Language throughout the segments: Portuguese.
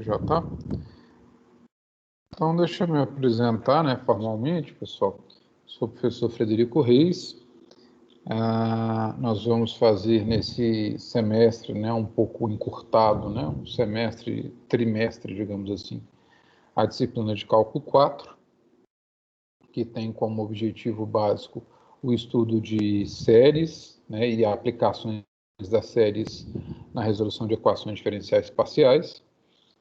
Já tá? Então, deixa eu me apresentar, né, formalmente, pessoal. Sou o professor Frederico Reis. Nós vamos fazer nesse semestre, né, um pouco encurtado, né, um semestre, trimestre, digamos assim, a disciplina de Cálculo 4, que tem como objetivo básico o estudo de séries, né, e aplicações das séries na resolução de equações diferenciais parciais.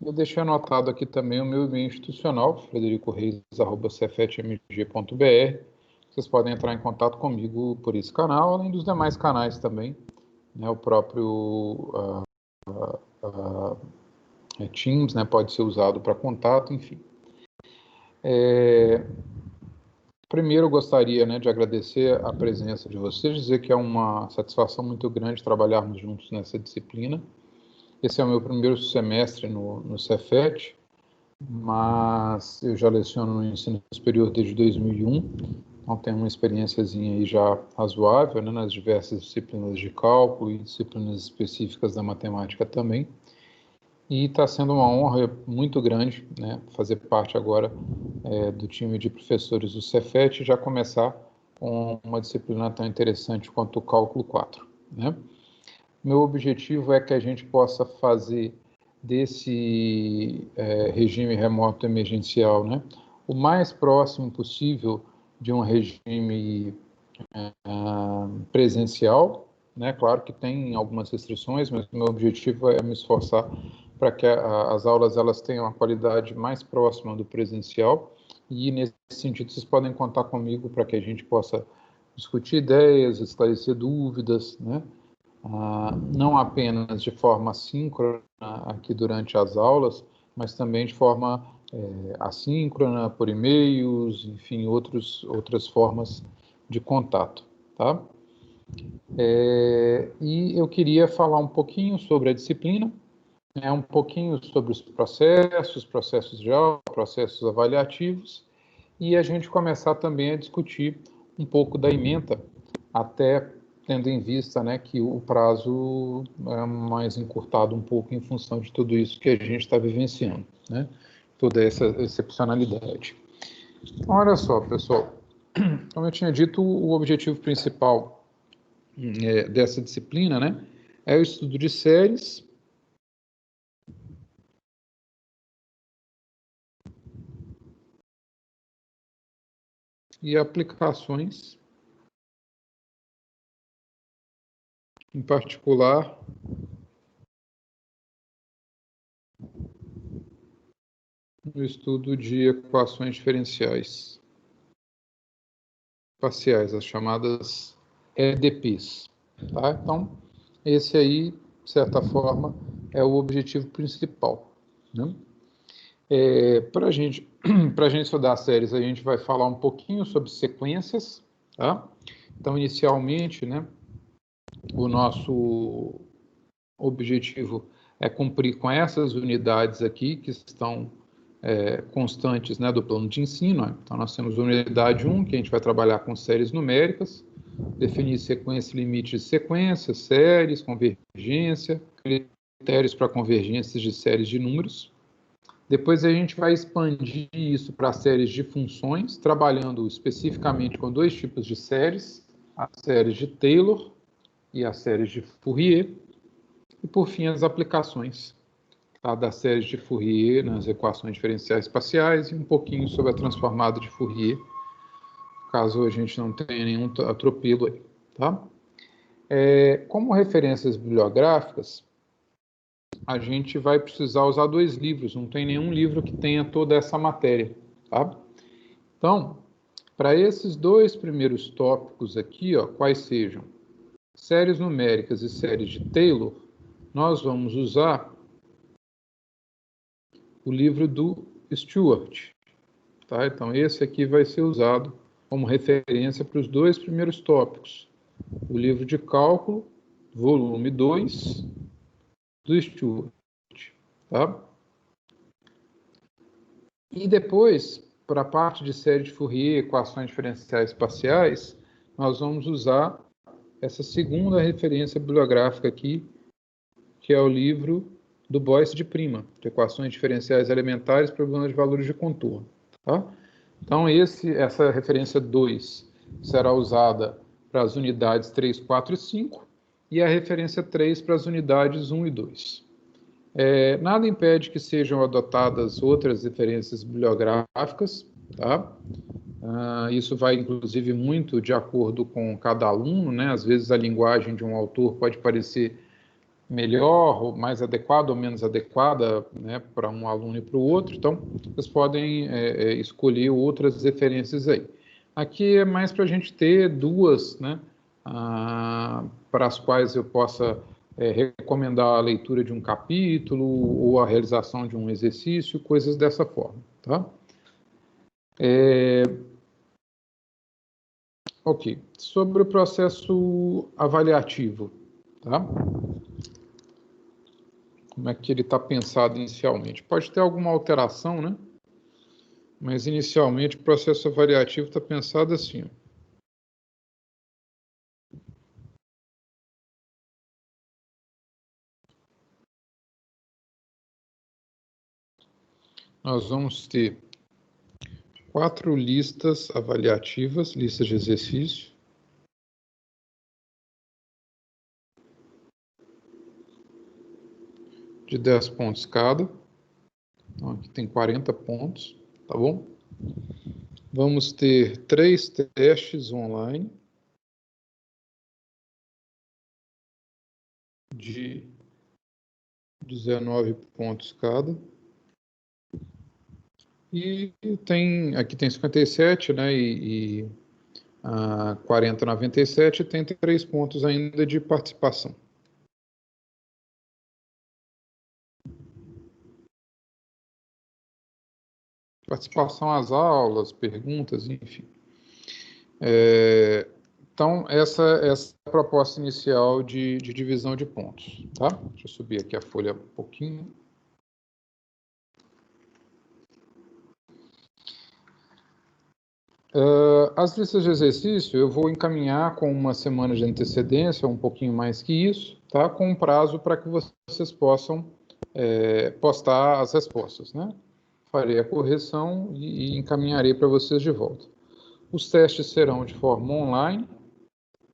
Eu deixei anotado aqui também o meu e-mail institucional, fredericoreis@cefetmg.br. Vocês podem entrar em contato comigo por esse canal, além dos demais canais também, né, o próprio Teams, né, pode ser usado para contato, enfim. Primeiro, eu gostaria, né, de agradecer a presença de vocês, dizer que é uma satisfação muito grande trabalharmos juntos nessa disciplina. Esse é o meu primeiro semestre no Cefet, mas eu já leciono no ensino superior desde 2001, então tenho uma experiênciazinha aí já razoável, né, nas diversas disciplinas de cálculo e disciplinas específicas da matemática também. E está sendo uma honra muito grande, né, fazer parte agora do time de professores do Cefet e já começar com uma disciplina tão interessante quanto o Cálculo 4. Né? Meu objetivo é que a gente possa fazer desse regime remoto emergencial, né, o mais próximo possível de um regime presencial, né? Claro que tem algumas restrições, mas o meu objetivo é me esforçar para que as aulas elas tenham uma qualidade mais próxima do presencial, e nesse sentido vocês podem contar comigo para que a gente possa discutir ideias, esclarecer dúvidas, né? Não apenas de forma síncrona aqui durante as aulas, mas também de forma assíncrona, por e-mails, enfim, outras formas de contato, tá? E eu queria falar um pouquinho sobre a disciplina, um pouquinho sobre os processos de aula, processos avaliativos, e a gente começar também a discutir um pouco da ementa, até tendo em vista, né, que o prazo é mais encurtado um pouco em função de tudo isso que a gente está vivenciando, né, toda essa excepcionalidade. Então, olha só, pessoal, como eu tinha dito, o objetivo principal dessa disciplina, né, é o estudo de séries e aplicações, em particular, no estudo de equações diferenciais parciais, as chamadas EDPs. Tá? Então, esse aí, de certa forma, é o objetivo principal. Né? Para a gente estudar as séries, a gente vai falar um pouquinho sobre sequências. Tá? Então, inicialmente, né, o nosso objetivo é cumprir com essas unidades aqui, que estão constantes, né, do plano de ensino. Então, nós temos a unidade 1, que a gente vai trabalhar com séries numéricas, definir sequência e limite de sequência, séries, convergência, critérios para convergências de séries de números. Depois a gente vai expandir isso para séries de funções, trabalhando especificamente com dois tipos de séries, as séries de Taylor e as séries de Fourier. E, por fim, as aplicações das séries de Fourier nas equações diferenciais parciais e um pouquinho sobre a transformada de Fourier, caso a gente não tenha nenhum atropelo aí, tá? Como referências bibliográficas, a gente vai precisar usar dois livros, não tem nenhum livro que tenha toda essa matéria, tá? Então, para esses dois primeiros tópicos aqui, ó, quais sejam séries numéricas e séries de Taylor, nós vamos usar o livro do Stewart. Tá? Então, esse aqui vai ser usado como referência para os dois primeiros tópicos. O livro de cálculo, volume 2, do Stewart. Tá? E depois, para a parte de série de Fourier, equações diferenciais parciais, nós vamos usar essa segunda referência bibliográfica aqui, que é o livro do Boyce de prima, de equações diferenciais elementares, problemas de valores de contorno. Tá? Então, essa referência 2 será usada para as unidades 3, 4 e 5, e a referência 3 para as unidades 1 e 2. Nada impede que sejam adotadas outras referências bibliográficas, tá? Isso vai, inclusive, muito de acordo com cada aluno, né? Às vezes a linguagem de um autor pode parecer melhor, ou mais adequada ou menos adequada, né, para um aluno e para o outro, então vocês podem escolher outras referências aí. Aqui é mais para a gente ter duas, né, para as quais eu possa recomendar a leitura de um capítulo ou a realização de um exercício, coisas dessa forma, tá? Ok, sobre o processo avaliativo, tá? Como é que ele está pensado inicialmente? Pode ter alguma alteração, né? Mas inicialmente o processo avaliativo está pensado assim, ó. Nós vamos ter 4 listas avaliativas, listas de exercício, de 10 pontos cada. Então, aqui tem 40 pontos, tá bom? Vamos ter 3 testes online de 19 pontos cada. E aqui tem 57, né? E 40, 97, tem 3 pontos ainda de participação. Participação às aulas, perguntas, enfim. Então, essa é a proposta inicial de divisão de pontos, tá? Deixa eu subir aqui a folha um pouquinho. As listas de exercício eu vou encaminhar com uma semana de antecedência, um pouquinho mais que isso, tá? Com um prazo para que vocês possam postar as respostas, né? Farei a correção e encaminharei para vocês de volta. Os testes serão de forma online,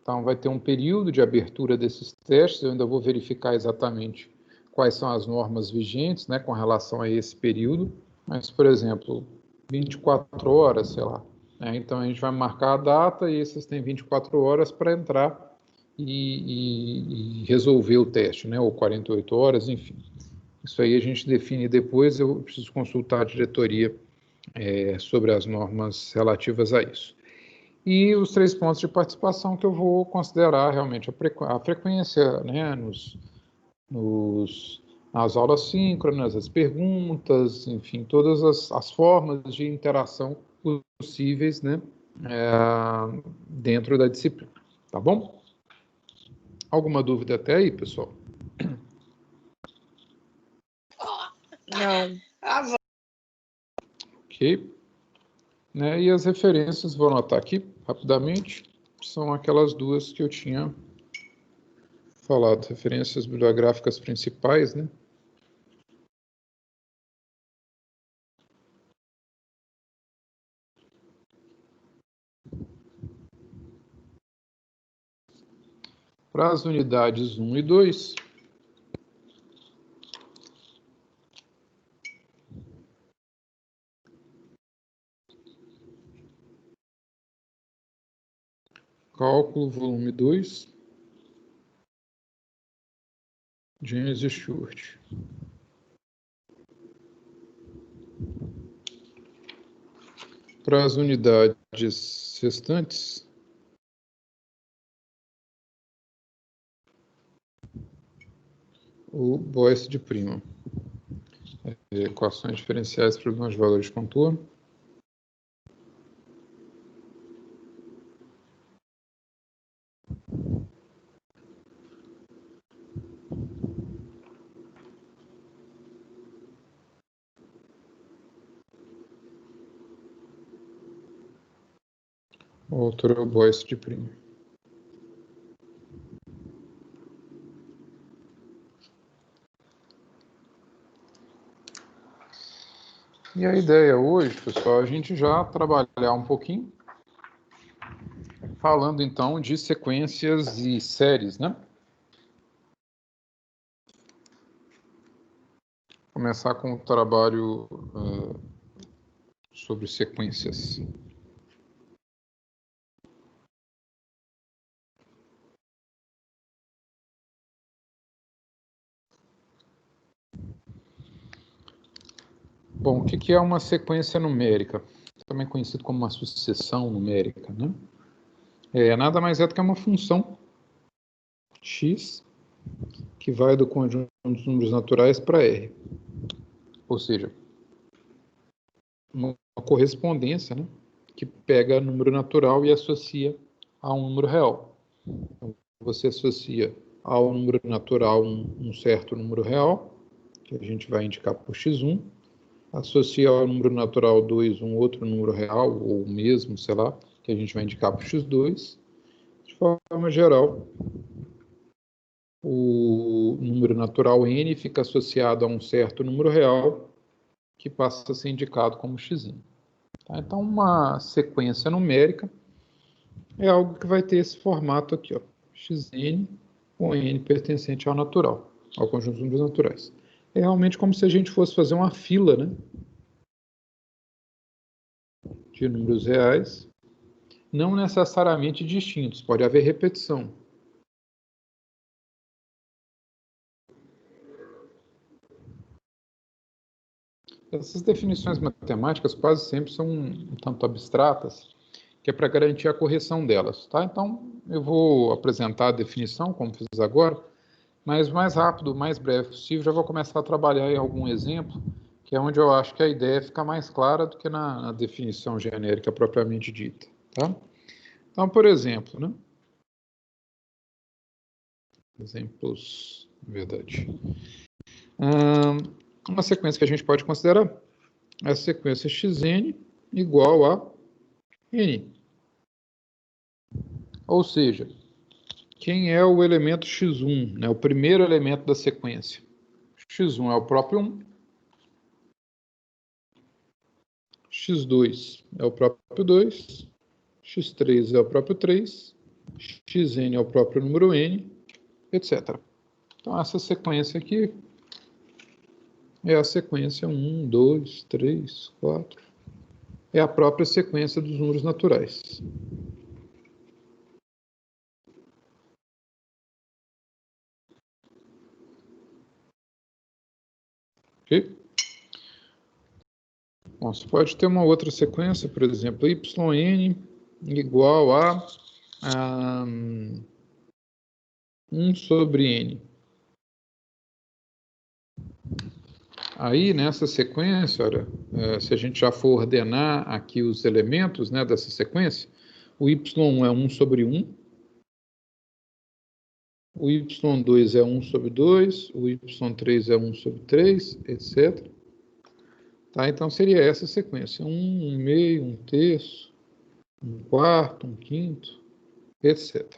então vai ter um período de abertura desses testes, eu ainda vou verificar exatamente quais são as normas vigentes, né, com relação a esse período, mas, por exemplo, 24 horas, sei lá, né, então a gente vai marcar a data e esses têm 24 horas para entrar e resolver o teste, né, ou 48 horas, enfim. Isso aí a gente define depois, eu preciso consultar a diretoria sobre as normas relativas a isso. E os 3 pontos de participação que eu vou considerar realmente a frequência, né, nas aulas síncronas, as perguntas, enfim, todas as formas de interação possíveis, né, dentro da disciplina, tá bom? Alguma dúvida até aí, pessoal? Não. Ok. Né, e as referências, vou anotar aqui rapidamente, são aquelas duas que eu tinha falado, referências bibliográficas principais, né? Para as unidades 1 e 2, cálculo, volume 2, James e Stewart. Para as unidades restantes, o Boyce de prima. Equações diferenciais, problemas de valores de contorno. O autor é o Boyce de prima. E a ideia hoje, pessoal, é a gente já trabalhar um pouquinho, falando então de sequências e séries, né? Começar com o trabalho sobre sequências. Bom, o que é uma sequência numérica? Também conhecido como uma sucessão numérica, né? Nada mais é do que uma função x que vai do conjunto dos números naturais para R. Ou seja, uma correspondência, né, que pega número natural e associa a um número real. Então, você associa ao número natural um certo número real, que a gente vai indicar por x1, associa ao número natural 2 um outro número real, ou o mesmo, sei lá, que a gente vai indicar por x2. De forma geral, o número natural n fica associado a um certo número real, que passa a ser indicado como x. Tá? Então, uma sequência numérica é algo que vai ter esse formato aqui, ó, xn com n pertencente ao natural, ao conjunto de números naturais. É realmente como se a gente fosse fazer uma fila, né, de números reais, não necessariamente distintos, pode haver repetição. Essas definições matemáticas quase sempre são um tanto abstratas, que é para garantir a correção delas, tá? Então, eu vou apresentar a definição, como fiz agora, mas o mais rápido, o mais breve possível, já vou começar a trabalhar em algum exemplo, que é onde eu acho que a ideia fica mais clara do que na definição genérica propriamente dita, tá? Então, por exemplo, né? Exemplos, na verdade. Uma sequência que a gente pode considerar é a sequência xn igual a n. Ou seja, quem é o elemento x1, né, o primeiro elemento da sequência? X1 é o próprio 1, x2 é o próprio 2, x3 é o próprio 3, xn é o próprio número n, etc. Então, essa sequência aqui é a sequência 1, 2, 3, 4. É a própria sequência dos números naturais. Ok? Bom, você pode ter uma outra sequência, por exemplo, yn igual a 1 sobre n. Aí, nessa sequência, olha, se a gente já for ordenar aqui os elementos, né, dessa sequência, o y1 é 1 sobre 1, o y2 é 1 sobre 2, o y3 é 1 sobre 3, etc. Tá? Então, seria essa sequência, 1, 1 meio, 1 terço, 1 quarto, 1 quinto, etc.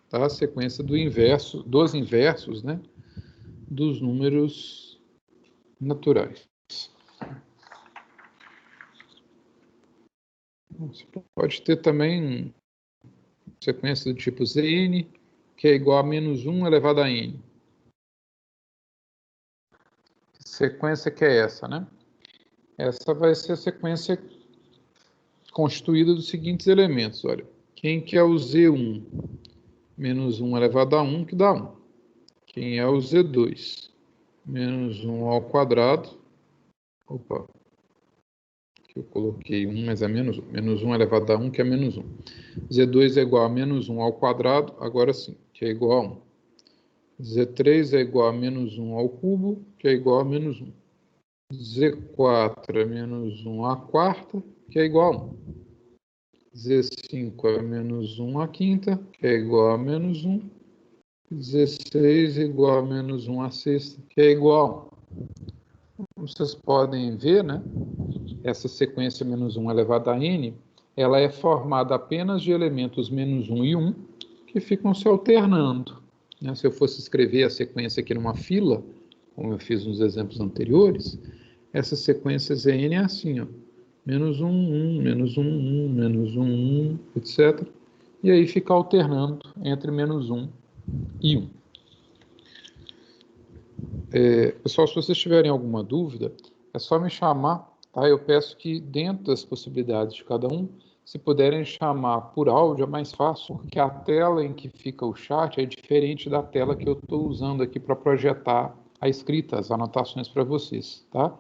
Tá? A sequência do inverso, dos inversos, né, dos números naturais. Você pode ter também sequência do tipo Zn, que é igual a menos 1 elevado a n. Que sequência que é essa, né? Essa vai ser a sequência constituída dos seguintes elementos, olha. Quem que é o Z1? Menos 1 elevado a 1, que dá 1. Quem é o Z2? Menos 1 ao quadrado. Opa, aqui eu coloquei 1, mas é menos 1. Menos 1 elevado a 1, que é menos 1. Z2 é igual a menos 1 ao quadrado, agora sim, que é igual a 1. Z3 é igual a menos 1 ao cubo, que é igual a menos 1. Z4 é menos 1 à quarta, que é igual a 1. Z5 é menos 1 à quinta, que é igual a menos 1. Z6 é igual a menos 1 à sexta, que é igual a 1. Como vocês podem ver, né, essa sequência menos 1 elevado a n, ela é formada apenas de elementos menos 1 e 1, que ficam se alternando. Se eu fosse escrever a sequência aqui numa fila, como eu fiz nos exemplos anteriores, essas sequências N é assim, ó. Menos 1, 1, menos 1, 1, menos 1, 1, etc. E aí fica alternando entre menos 1 e 1. Pessoal, se vocês tiverem alguma dúvida, é só me chamar, tá? Eu peço que dentro das possibilidades de cada um, se puderem chamar por áudio, é mais fácil, porque a tela em que fica o chat é diferente da tela que eu estou usando aqui para projetar a escrita, as anotações para vocês, tá?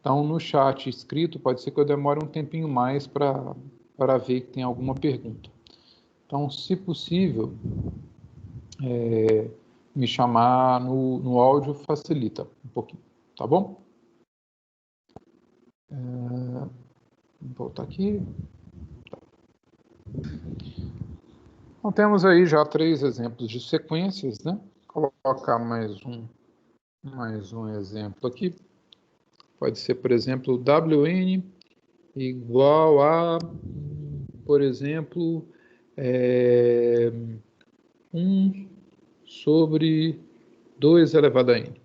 Então, no chat escrito, pode ser que eu demore um tempinho mais para ver que tem alguma pergunta. Então, se possível, me chamar no áudio facilita um pouquinho, tá bom? Vou voltar aqui. Então, temos aí já 3 exemplos de sequências, né? Vou colocar mais um exemplo aqui. Pode ser, por exemplo, WN igual a, por exemplo, 1 sobre 2 elevado a n.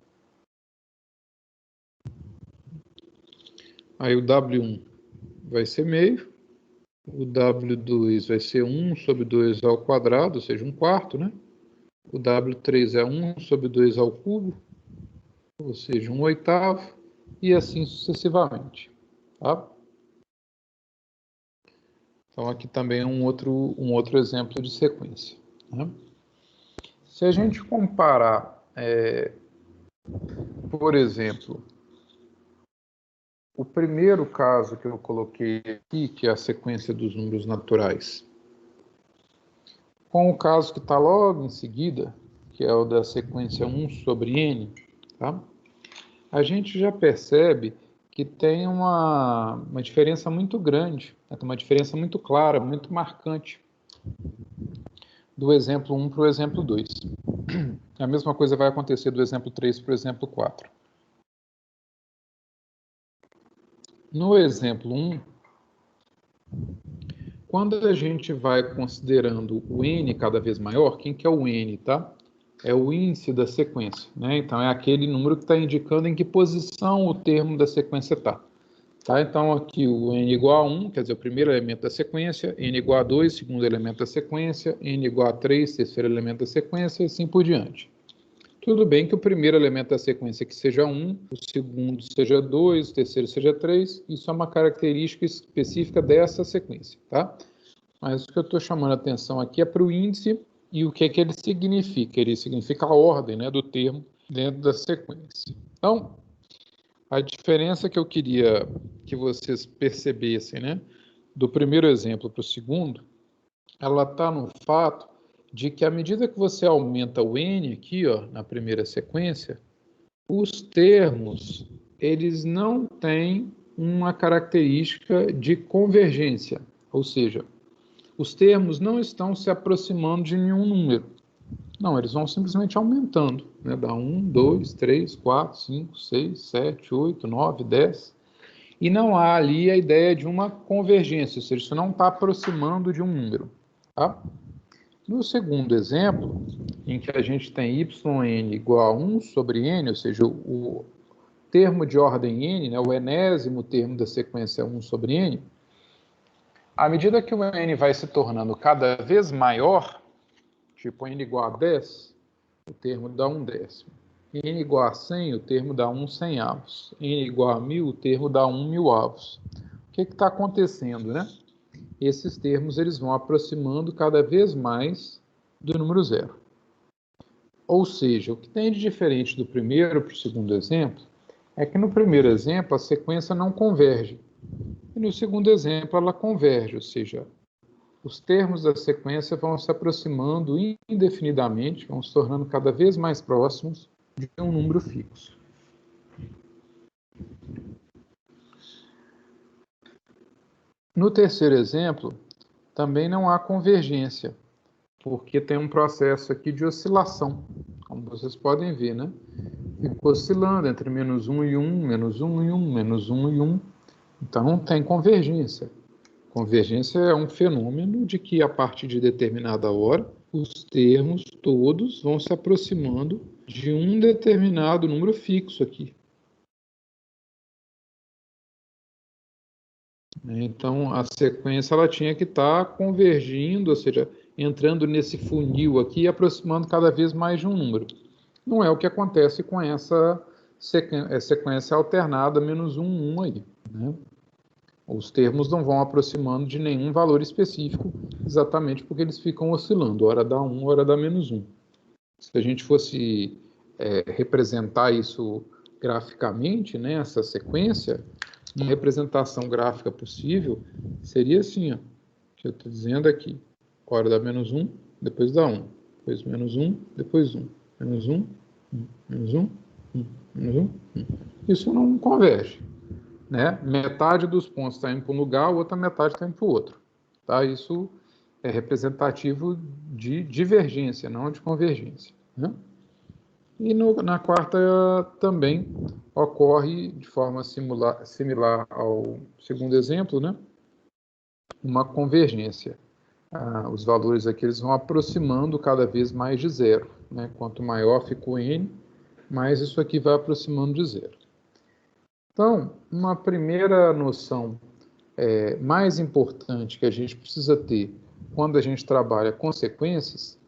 Aí o W1 vai ser meio, o W2 vai ser 1 sobre 2 ao quadrado, ou seja, 1/4, né? O W3 é 1 sobre 2 ao cubo, ou seja, 1/8, e assim sucessivamente, tá? Então, aqui também é um outro exemplo de sequência, né? Se a gente comparar, por exemplo, o primeiro caso que eu coloquei aqui, que é a sequência dos números naturais, com o caso que está logo em seguida, que é o da sequência 1 sobre n, tá? A gente já percebe que tem uma diferença muito grande, né? Tem uma diferença muito clara, muito marcante, do exemplo 1 para o exemplo 2. A mesma coisa vai acontecer do exemplo 3 para o exemplo 4. No exemplo 1, quando a gente vai considerando o n cada vez maior, quem que é o n, tá? É o índice da sequência, né? Então, é aquele número que está indicando em que posição o termo da sequência está. Tá? Então, aqui o n igual a 1, quer dizer, o primeiro elemento da sequência, n igual a 2, segundo elemento da sequência, n igual a 3, terceiro elemento da sequência, e assim por diante. Tudo bem que o primeiro elemento da sequência que seja 1, o segundo seja 2, o terceiro seja 3, isso é uma característica específica dessa sequência, tá? Mas o que eu estou chamando a atenção aqui é para o índice e o que é que ele significa. Ele significa a ordem, né, do termo dentro da sequência. Então, a diferença que eu queria que vocês percebessem, né, do primeiro exemplo para o segundo, ela está no fato de que à medida que você aumenta o n aqui, ó, na primeira sequência, os termos, eles não têm uma característica de convergência, ou seja, os termos não estão se aproximando de nenhum número. Não, eles vão simplesmente aumentando, né? Dá 1, 2, 3, 4, 5, 6, 7, 8, 9, 10. E não há ali a ideia de uma convergência, ou seja, isso não está aproximando de um número, tá? No segundo exemplo, em que a gente tem yn igual a 1 sobre n, ou seja, o termo de ordem n, né, o enésimo termo da sequência é 1 sobre n, à medida que o n vai se tornando cada vez maior, tipo n igual a 10, o termo dá 1/10. N igual a 100, o termo dá 1/100avos. N igual a 1000, o termo dá 1/1000avos. O que está acontecendo, né? Esses termos eles vão aproximando cada vez mais do número zero. Ou seja, o que tem de diferente do primeiro para o segundo exemplo é que no primeiro exemplo a sequência não converge. E no segundo exemplo ela converge, ou seja, os termos da sequência vão se aproximando indefinidamente, vão se tornando cada vez mais próximos de um número fixo. No terceiro exemplo, também não há convergência, porque tem um processo aqui de oscilação, como vocês podem ver, né? Fica oscilando entre menos 1 e 1, menos 1 e 1, menos 1 e 1. Então, não tem convergência. Convergência é um fenômeno de que, a partir de determinada hora, os termos todos vão se aproximando de um determinado número fixo aqui. né? Então, a sequência ela tinha que estar convergindo, ou seja, entrando nesse funil aqui e aproximando cada vez mais de um número. Não é o que acontece com essa sequência alternada -1, 1 aí, né? Os termos não vão aproximando de nenhum valor específico, exatamente porque eles ficam oscilando, hora dá 1, hora dá -1. Se a gente fosse representar isso graficamente, né, essa sequência, uma representação gráfica possível seria assim, ó, que eu estou dizendo aqui, hora dá -1, depois dá 1, depois -1, depois 1, -1, -1, -1. Isso não converge, né? Metade dos pontos está indo para um lugar, a outra metade está indo para o outro. Tá? Isso é representativo de divergência, não de convergência, né? E na quarta também ocorre de forma similar ao segundo exemplo, né? Uma convergência. Os valores aqui eles vão aproximando cada vez mais de zero, né? Quanto maior fica o n, mais isso aqui vai aproximando de zero. Então, uma primeira noção mais importante que a gente precisa ter quando a gente trabalha com sequências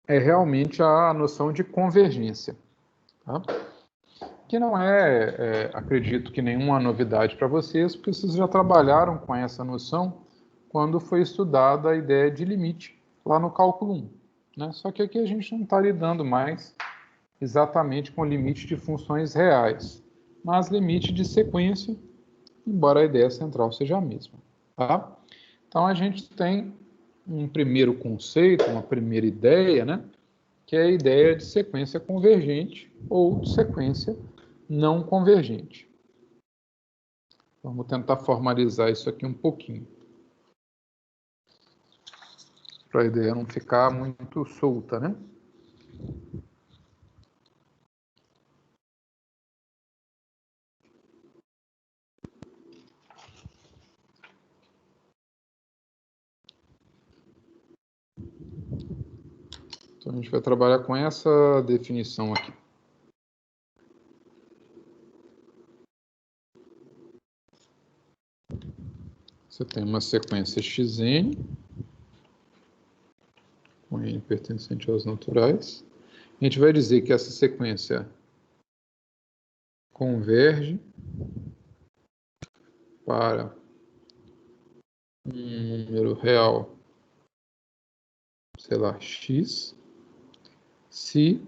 é realmente a noção de convergência, tá? Que não acredito que nenhuma novidade para vocês, porque vocês já trabalharam com essa noção quando foi estudada a ideia de limite lá no cálculo 1, né? Só que aqui a gente não está lidando mais exatamente com limite de funções reais, mas limite de sequência, embora a ideia central seja a mesma, tá? Então, a gente tem um primeiro conceito, uma primeira ideia, né? Que é a ideia de sequência convergente ou de sequência não convergente. Vamos tentar formalizar isso aqui um pouquinho, para a ideia não ficar muito solta, né? Então, a gente vai trabalhar com essa definição aqui. Você tem uma sequência xn, com n pertencente aos naturais. A gente vai dizer que essa sequência converge para um número real, sei lá, x, se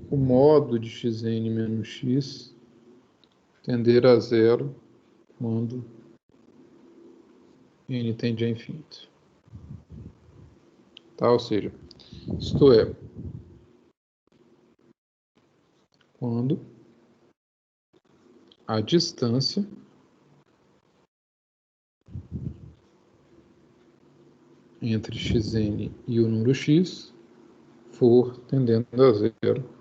o modo de xn menos x tender a zero quando n tende a infinito. Tá? Ou seja, isto é, quando a distância entre xn e o número x for tendendo a zero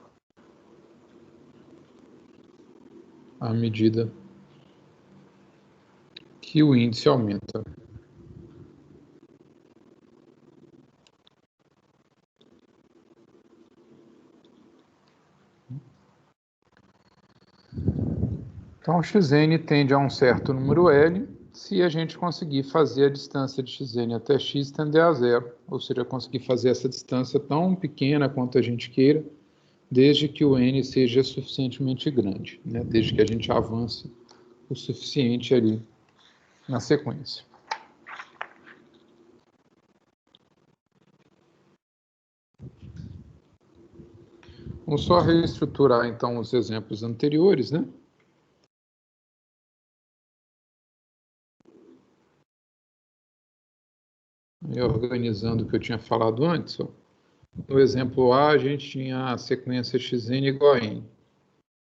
à medida que o índice aumenta. Então, xn tende a um certo número L se a gente conseguir fazer a distância de xn até x tender a zero, ou seja, conseguir fazer essa distância tão pequena quanto a gente queira, desde que o n seja suficientemente grande, né? Desde que a gente avance o suficiente ali na sequência. Vamos só reestruturar, então, os exemplos anteriores, né? E organizando o que eu tinha falado antes, ó. No exemplo A, a gente tinha a sequência xn igual a n.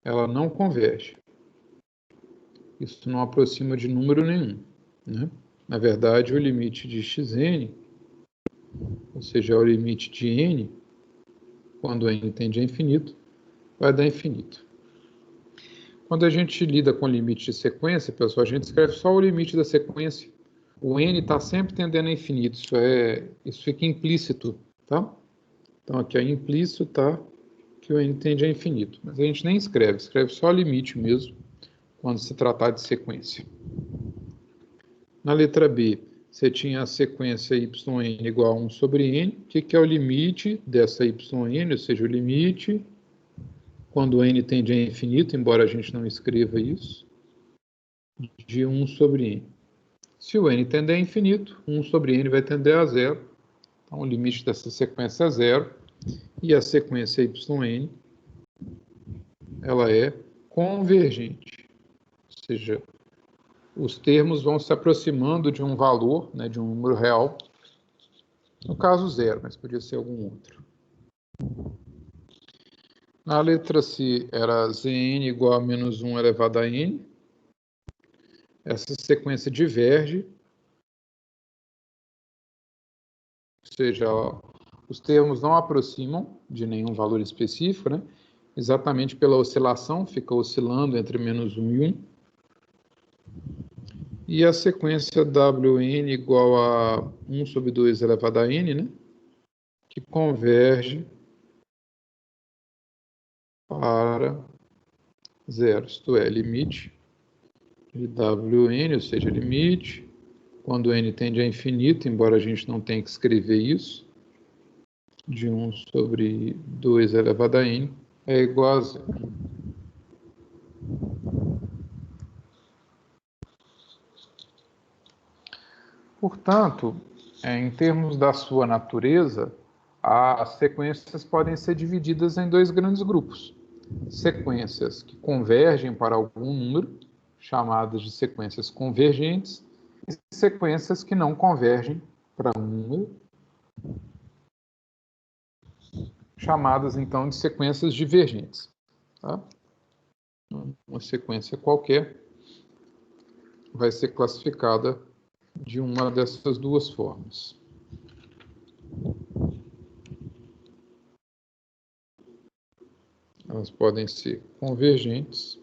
Ela não converge. Isso não aproxima de número nenhum, né? Na verdade, o limite de xn, ou seja, o limite de n, quando n tende a infinito, vai dar infinito. Quando a gente lida com limite de sequência, pessoal, a gente escreve só o limite da sequência. O n está sempre tendendo a infinito, isso fica implícito, tá? Então, aqui é implícito, tá? Que o n tende a infinito. Mas a gente nem escreve só limite mesmo, quando se tratar de sequência. Na letra B, você tinha a sequência yn igual a 1 sobre n. O que é o limite dessa yn, ou seja, o limite quando o n tende a infinito, embora a gente não escreva isso, de 1 sobre n. Se o n tender a infinito, 1 sobre n vai tender a zero. Então, o limite dessa sequência é zero. E a sequência yn, ela é convergente. Ou seja, os termos vão se aproximando de um valor, né, de um número real. No caso, zero, mas podia ser algum outro. Na letra C, era Zn igual a menos 1 elevado a n. Essa sequência diverge. Ou seja, os termos não aproximam de nenhum valor específico, né? Exatamente pela oscilação, fica oscilando entre menos 1 e 1. E a sequência Wn igual a 1 sobre 2 elevado a n, né? Que converge para zero, isto é, limite de Wn, ou seja, limite, quando n tende a infinito, embora a gente não tenha que escrever isso, de 1 sobre 2 elevado a n, é igual a zero. Portanto, em termos da sua natureza, as sequências podem ser divididas em dois grandes grupos. Sequências que convergem para algum número, chamadas de sequências convergentes, e sequências que não convergem para um número, chamadas então de sequências divergentes. Tá? Uma sequência qualquer vai ser classificada de uma dessas duas formas. Elas podem ser convergentes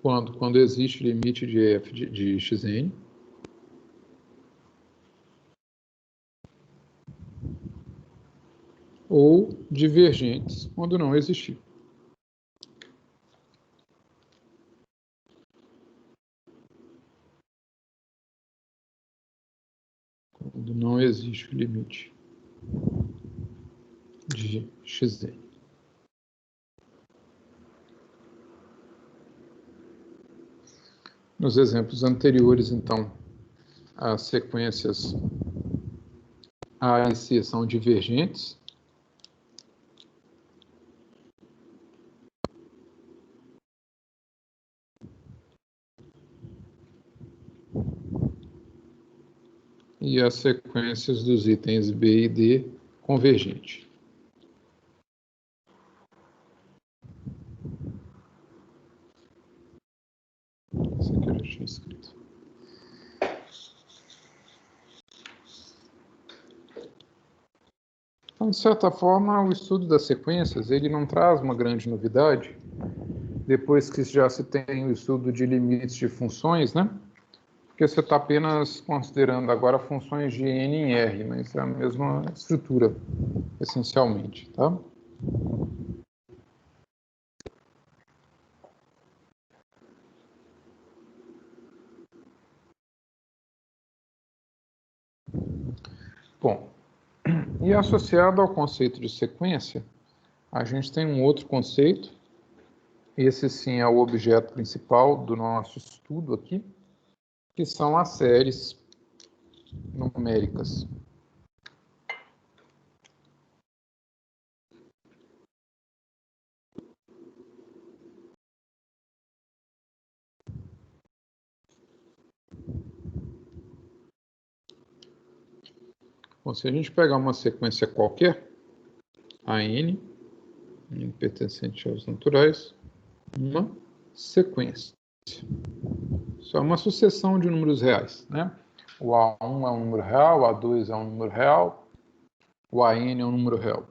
quando existe limite de f de xn, ou divergentes quando não existir. Quando não existe o limite de xn. Nos exemplos anteriores, então, as sequências A e C são divergentes. E as sequências dos itens B e D convergentes. Isso aqui eu já tinha escrito. Então, de certa forma, o estudo das sequências ele não traz uma grande novidade, depois que já se tem o estudo de limites de funções, né? Porque você está apenas considerando agora funções de n em R, mas é a mesma estrutura, essencialmente, tá? Bom, e associado ao conceito de sequência, a gente tem um outro conceito, esse sim é o objeto principal do nosso estudo aqui, que são as séries numéricas. Bom, se a gente pegar uma sequência qualquer, a n pertencente aos naturais, uma sequência. Isso é uma sucessão de números reais, né? O A1 é um número real, o A2 é um número real, o AN é um número real.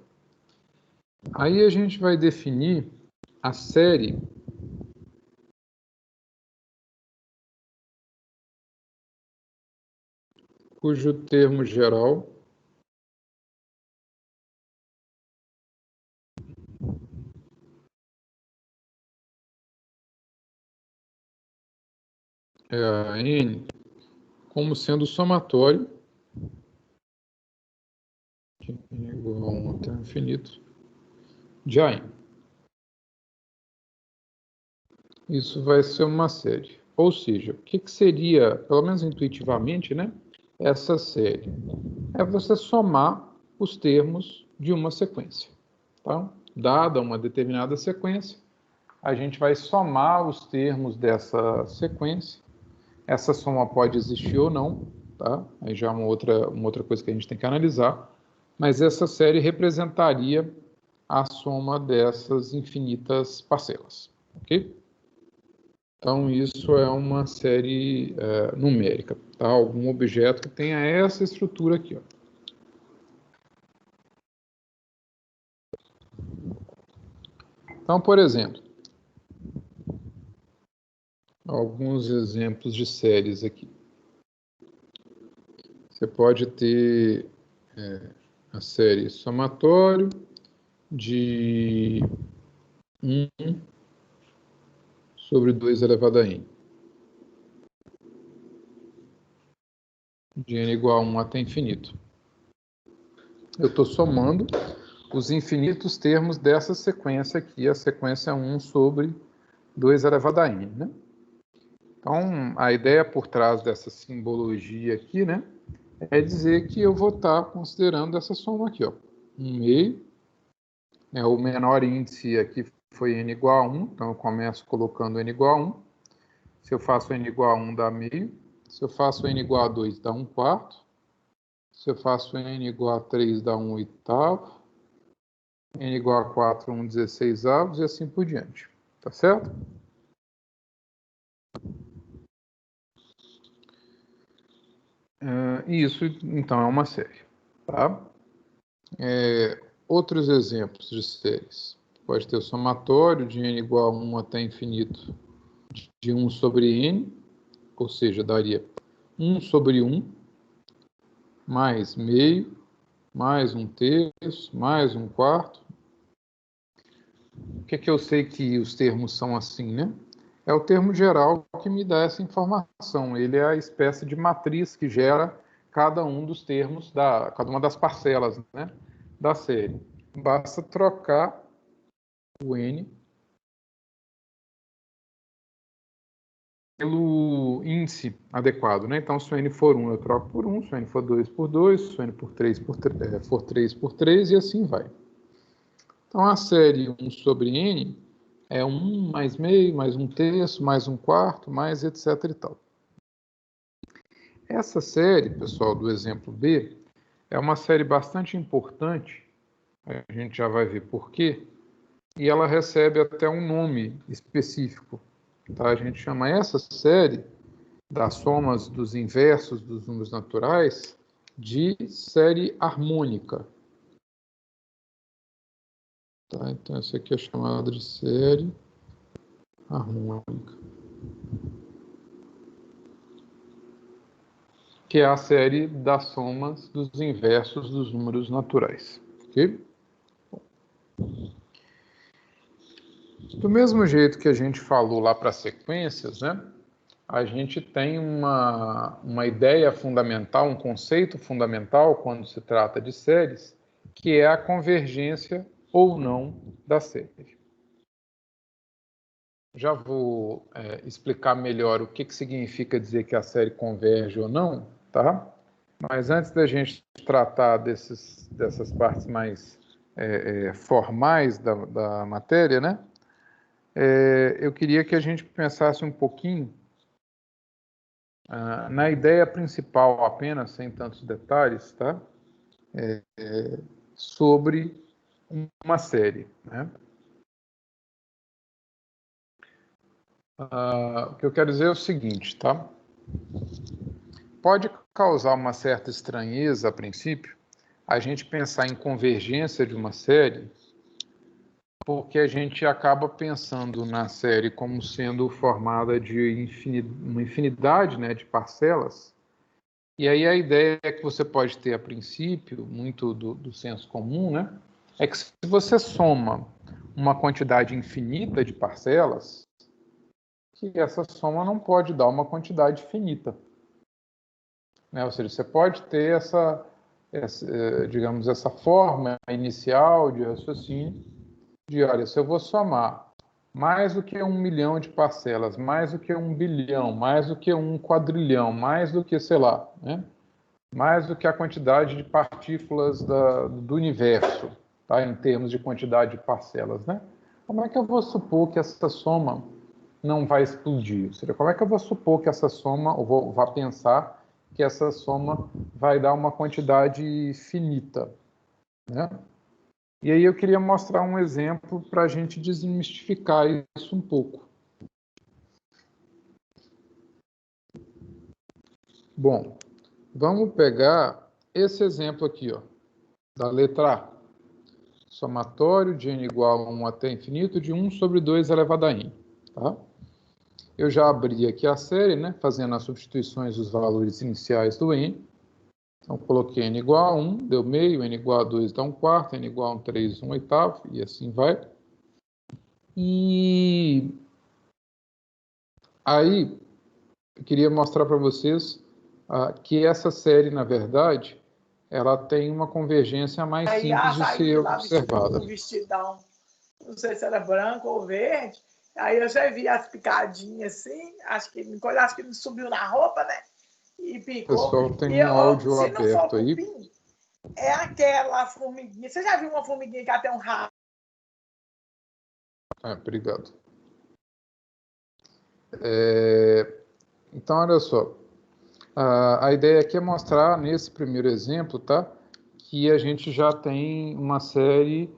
Aí a gente vai definir a série cujo termo geral é a n como sendo o somatório de n igual a 1 até o infinito de AN. Isso vai ser uma série. Ou seja, o que seria, pelo menos intuitivamente, né, essa série? É você somar os termos de uma sequência. Tá? Dada uma determinada sequência, a gente vai somar os termos dessa sequência. Essa soma pode existir ou não, tá? Aí já é uma outra coisa que a gente tem que analisar. Mas essa série representaria a soma dessas infinitas parcelas, ok? Então, isso é uma série numérica, tá? Algum objeto que tenha essa estrutura aqui, ó. Então, por exemplo, alguns exemplos de séries aqui. Você pode ter a série somatório de 1 sobre 2 elevado a n. De n igual a 1 até infinito. Eu estou somando os infinitos termos dessa sequência aqui. A sequência é 1 sobre 2 elevado a n, né? Então, a ideia por trás dessa simbologia aqui, né, é dizer que eu vou estar considerando essa soma aqui, ó. 1 meio, o menor índice aqui foi n igual a 1, então eu começo colocando n igual a 1. Se eu faço n igual a 1, dá meio. Se eu faço n igual a 2, dá 1 quarto. Se eu faço n igual a 3, dá 1 oitavo. N igual a 4, 1 16avos e assim por diante. Tá certo? Isso, então, é uma série. Tá? Outros exemplos de séries. Pode ter o somatório de n igual a 1 até infinito de 1 sobre n, ou seja, daria 1 sobre 1, mais meio, mais 1/3, mais 1 quarto. O que é que eu sei que os termos são assim, né? É o termo geral que me dá essa informação. Ele é a espécie de matriz que gera cada um dos termos, cada uma das parcelas, né, da série. Basta trocar o n pelo índice adequado, né? Então, se o n for 1, eu troco por 1, se o n for 2 por 2, se o n for 3 por 3, e assim vai. Então, a série 1 sobre n é 1 mais meio, mais 1/3, mais 1 quarto, mais etc e tal. Essa série, pessoal, do exemplo B, é uma série bastante importante, a gente já vai ver por quê, e ela recebe até um nome específico. Tá? A gente chama essa série das somas dos inversos dos números naturais de série harmônica. Tá? Então, essa aqui é chamada de série harmônica, que é a série das somas dos inversos dos números naturais. Ok? Do mesmo jeito que a gente falou lá para sequências, né? A gente tem uma ideia fundamental, um conceito fundamental quando se trata de séries, que é a convergência ou não da série. Já vou explicar melhor o que significa dizer que a série converge ou não, tá? Mas antes da gente tratar dessas partes mais formais da matéria, né? Eu queria que a gente pensasse um pouquinho na ideia principal apenas, sem tantos detalhes, tá? Sobre uma série, né? O que eu quero dizer é o seguinte, tá? Pode causar uma certa estranheza a princípio a gente pensar em convergência de uma série, porque a gente acaba pensando na série como sendo formada de uma infinidade, né, de parcelas, E aí a ideia que você pode ter a princípio, muito do senso comum, né? É que se você soma uma quantidade infinita de parcelas, que essa soma não pode dar uma quantidade finita. Né? Ou seja, você pode ter digamos, essa forma inicial de raciocínio de, olha, se eu vou somar mais do que 1 milhão de parcelas, mais do que 1 bilhão, mais do que 1 quadrilhão, mais do que, sei lá, né? Mais do que a quantidade de partículas do universo, tá? Em termos de quantidade de parcelas, né? Como é que eu vou supor que essa soma não vai explodir? Ou seja, como é que eu vou supor que essa soma, ou vou pensar que essa soma vai dar uma quantidade finita, né? E aí eu queria mostrar um exemplo para a gente desmistificar isso um pouco. Bom, vamos pegar esse exemplo aqui, ó, da letra A. Somatório de n igual a 1 até infinito de 1 sobre 2 elevado a n. Tá? Eu já abri aqui a série, né, fazendo as substituições dos valores iniciais do n. Então, coloquei n igual a 1, deu meio, n igual a 2 dá 1/4, n igual a 3, 1/8, e assim vai. E aí, eu queria mostrar para vocês que essa série, na verdade, ela tem uma convergência mais simples de ser lá observada. Um vestidão, não sei se era branco ou verde, aí eu já vi as picadinhas assim, acho que não subiu na roupa, né? E picou. O pessoal tem um áudio se aberto não for aí. cupim, é aquela formiguinha. Você já viu uma formiguinha que até um rabo? Obrigado. Então, olha só. A ideia aqui é mostrar, nesse primeiro exemplo, tá, que a gente já tem uma série,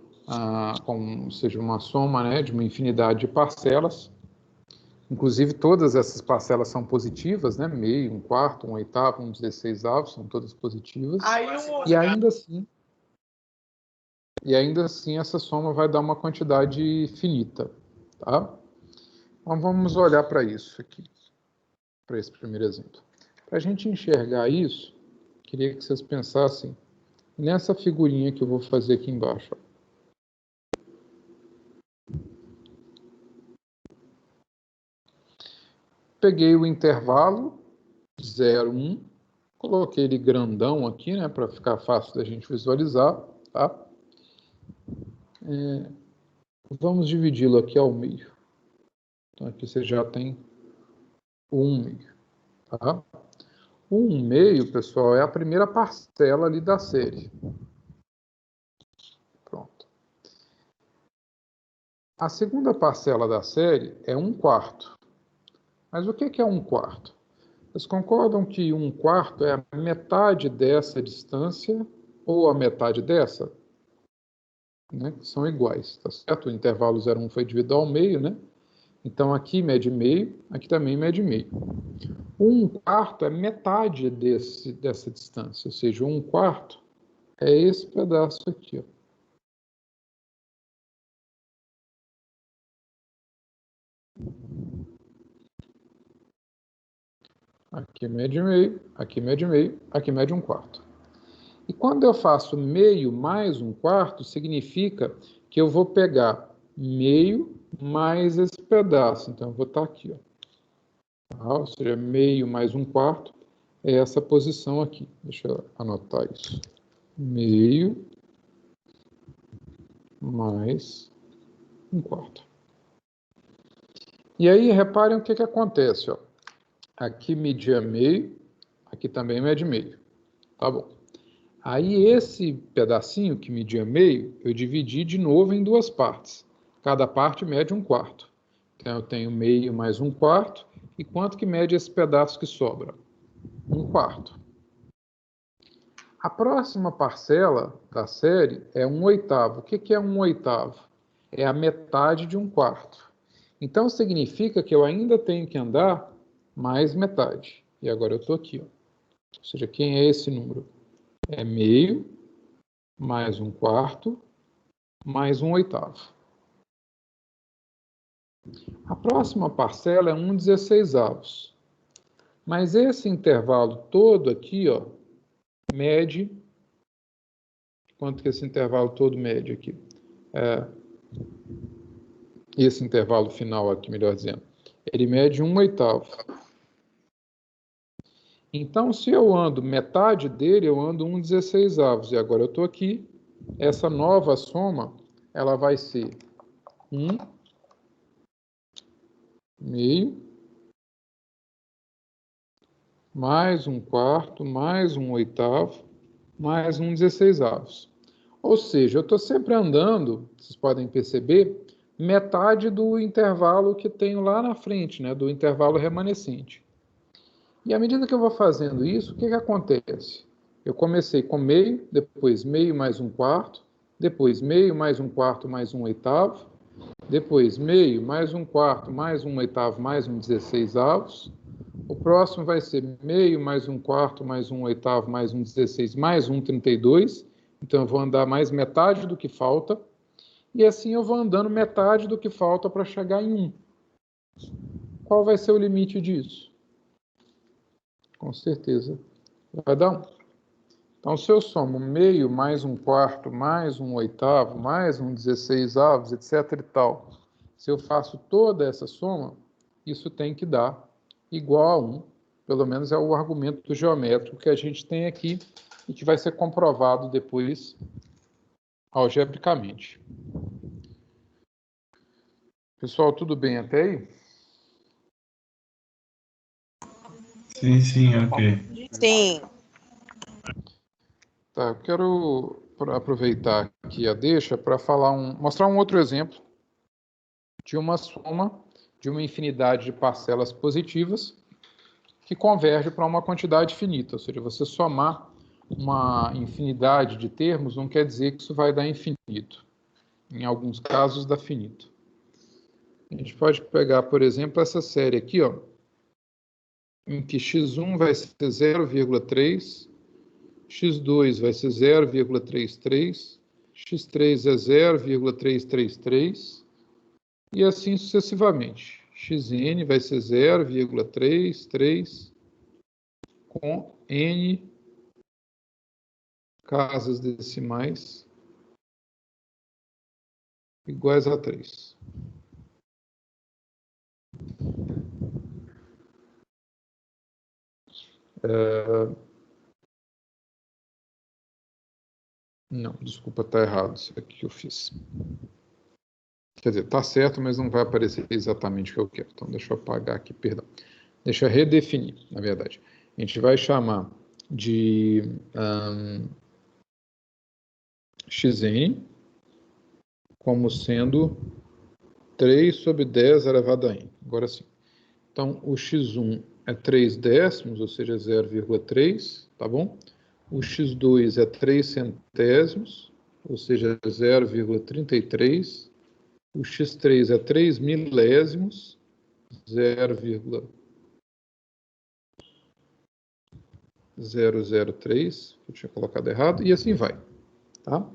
ou seja, uma soma, né, de uma infinidade de parcelas. Inclusive, todas essas parcelas são positivas, né? Meio, 1/4, 1/8, 1/16, são todas positivas. E ainda assim, essa soma vai dar uma quantidade finita, tá? Então, vamos olhar para isso aqui, para esse primeiro exemplo. Para a gente enxergar isso, queria que vocês pensassem nessa figurinha que eu vou fazer aqui embaixo. Peguei o intervalo 0, 1, coloquei ele grandão aqui, né, para ficar fácil da gente visualizar, tá? Vamos dividi-lo aqui ao meio. Então, aqui você já tem o 1/2, tá? O 1/2, pessoal, é a primeira parcela ali da série. Pronto. A segunda parcela da série é 1/4. Mas o que é 1/4? Vocês concordam que 1/4 é a metade dessa distância ou a metade dessa? Né? São iguais, tá certo? O intervalo 0,1 foi dividido ao meio, né? Então, aqui mede meio, aqui também mede meio. 1/4 é metade dessa distância, ou seja, 1/4 é esse pedaço aqui, ó. Aqui mede meio, aqui mede meio, aqui mede 1/4. E quando eu faço meio mais 1/4, significa que eu vou pegar meio mais esse pedaço. Então, eu vou estar aqui, ó. Ou seja, meio mais 1/4 é essa posição aqui. Deixa eu anotar isso. Meio mais 1/4. E aí, reparem o que acontece, ó. Aqui media meio, aqui também mede meio. Tá bom. Aí, esse pedacinho que media meio, eu dividi de novo em duas partes. Cada parte mede 1/4. Então, eu tenho meio mais 1/4. E quanto que mede esse pedaço que sobra? 1/4. A próxima parcela da série é 1/8. O que é 1/8? É a metade de 1/4. Então, significa que eu ainda tenho que andar mais metade. E agora eu estou aqui, ó. Ou seja, quem é esse número? É meio mais 1/4 mais 1/8. A próxima parcela é 1/16. Mas esse intervalo todo aqui, ó, mede... Quanto que esse intervalo todo mede aqui? Esse intervalo final aqui, melhor dizendo. Ele mede 1/8. Então, se eu ando metade dele, eu ando 1/16. E agora eu estou aqui. Essa nova soma, ela vai ser 1/2, mais 1/4, mais 1/8, mais 1/16. Ou seja, eu estou sempre andando, vocês podem perceber, metade do intervalo que tenho lá na frente, né, do intervalo remanescente. E à medida que eu vou fazendo isso, o que acontece? Eu comecei com meio, depois meio mais 1/4, depois meio mais 1/4 mais 1/8, depois meio mais 1/4 mais 1/8 mais 1/16. O próximo vai ser meio mais 1/4 mais 1/8 mais 1/16 mais 1/32. Então eu vou andar mais metade do que falta. E assim eu vou andando metade do que falta para chegar em 1. Qual vai ser o limite disso? Com certeza vai dar 1. Então, se eu somo meio mais 1/4 mais 1/8 mais 1/16, etc. e tal, se eu faço toda essa soma, isso tem que dar igual a 1. Pelo menos é o argumento geométrico que a gente tem aqui e que vai ser comprovado depois algebricamente. Pessoal, tudo bem até aí? Sim, ok. Sim. Tá, eu quero aproveitar aqui a deixa para mostrar um outro exemplo de uma soma de uma infinidade de parcelas positivas que converge para uma quantidade finita. Ou seja, você somar uma infinidade de termos não quer dizer que isso vai dar infinito. Em alguns casos dá finito. A gente pode pegar, por exemplo, essa série aqui, ó, em que x1 vai ser 0,3, x2 vai ser 0,33, x3 é 0,333, e assim sucessivamente. Xn vai ser 0,33 com n casas decimais iguais a 3. Não, desculpa, está errado isso aqui que eu fiz. Quer dizer, está certo, mas não vai aparecer exatamente o que eu quero. Então, deixa eu apagar aqui, perdão. Deixa eu redefinir, na verdade. A gente vai chamar de xn como sendo 3 sobre 10 elevado a n. Agora sim. Então, o x1 é 3 décimos, ou seja, 0,3, tá bom? O x2 é 3 centésimos, ou seja, 0,33. O x3 é 3 milésimos, 0,003. Eu tinha colocado errado, e assim vai, tá?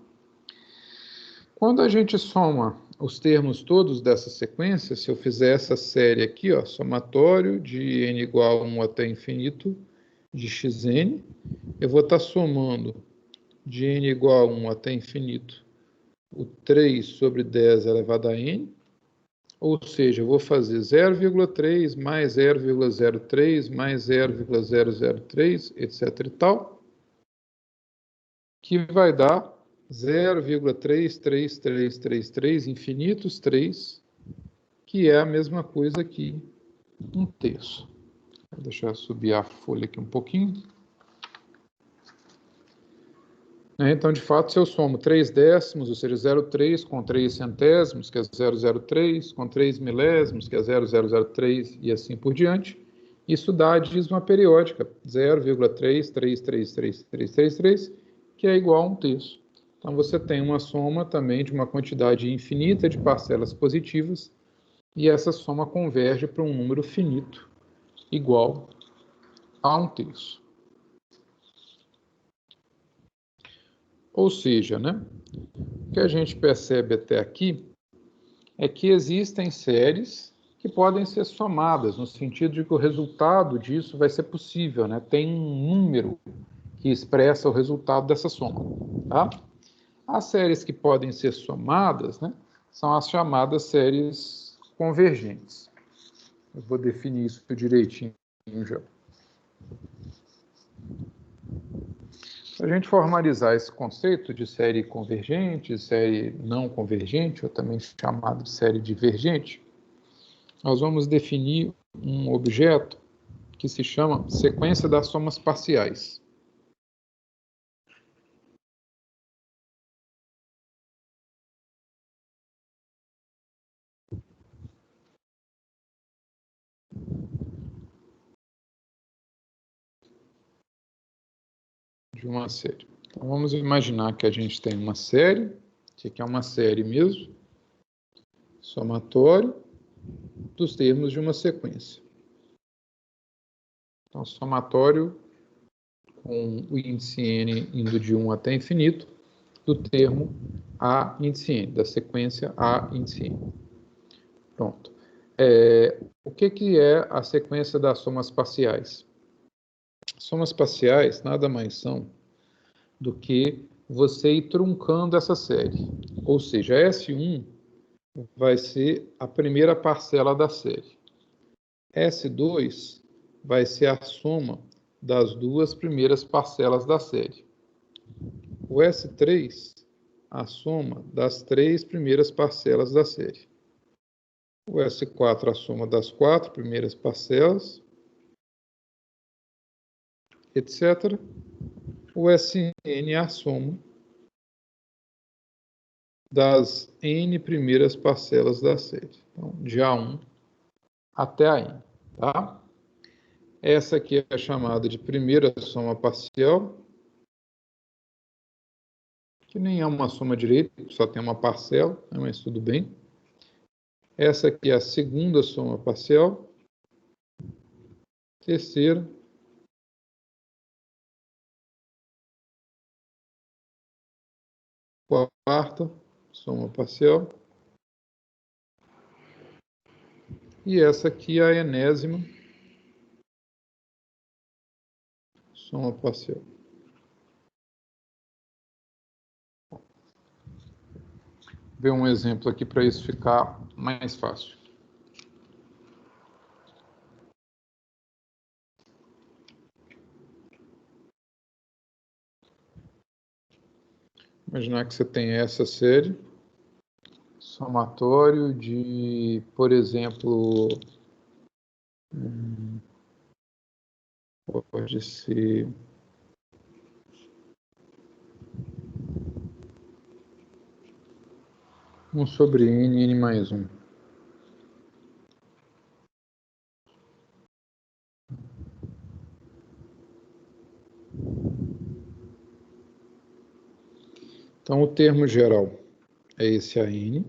Quando a gente soma os termos todos dessa sequência, se eu fizer essa série aqui, ó, somatório de n igual a 1 até infinito de xn, eu vou estar somando de n igual a 1 até infinito o 3 sobre 10 elevado a n, ou seja, eu vou fazer 0,3 mais 0,03 mais 0,003, etc. e tal, que vai dar 0,33333 infinitos 3, que é a mesma coisa aqui, 1/3. Vou deixar eu subir a folha aqui um pouquinho. Então, de fato, se eu somo 3 décimos, ou seja, 0,3 com 3 centésimos, que é 0,03, com 3 milésimos, que é 0,003, e assim por diante, isso dá a dízima periódica, 0,3333333, que é igual a 1/3. Então, você tem uma soma também de uma quantidade infinita de parcelas positivas, e essa soma converge para um número finito, igual a 1/3. Ou seja, né, o que a gente percebe até aqui é que existem séries que podem ser somadas, no sentido de que o resultado disso vai ser possível, né? Tem um número que expressa o resultado dessa soma, tá? As séries que podem ser somadas, né, são as chamadas séries convergentes. Eu vou definir isso direitinho já. Para a gente formalizar esse conceito de série convergente, série não convergente, ou também chamado de série divergente, nós vamos definir um objeto que se chama sequência das somas parciais. De uma série. Então, vamos imaginar que a gente tem uma série, que aqui é uma série mesmo, somatório dos termos de uma sequência. Então, somatório com o índice n indo de 1 até infinito, do termo a índice n, da sequência a índice n. Pronto. O que é a sequência das somas parciais? Somas parciais nada mais são do que você ir truncando essa série. Ou seja, S1 vai ser a primeira parcela da série. S2 vai ser a soma das duas primeiras parcelas da série. O S3, a soma das três primeiras parcelas da série. O S4, a soma das quatro primeiras parcelas, etc. O Sn, a soma das n primeiras parcelas da série. Então, de A1 até a n, tá? Essa aqui é chamada de primeira soma parcial, que nem é uma soma direita, só tem uma parcela, né, mas tudo bem. Essa aqui é a segunda soma parcial. Terceira. Quarta soma parcial. E essa aqui é a enésima soma parcial. Vou ver um exemplo aqui para isso ficar mais fácil. Imaginar que você tem essa série, somatório de, por exemplo, pode ser 1 sobre n mais 1. Então, o termo geral é esse AN.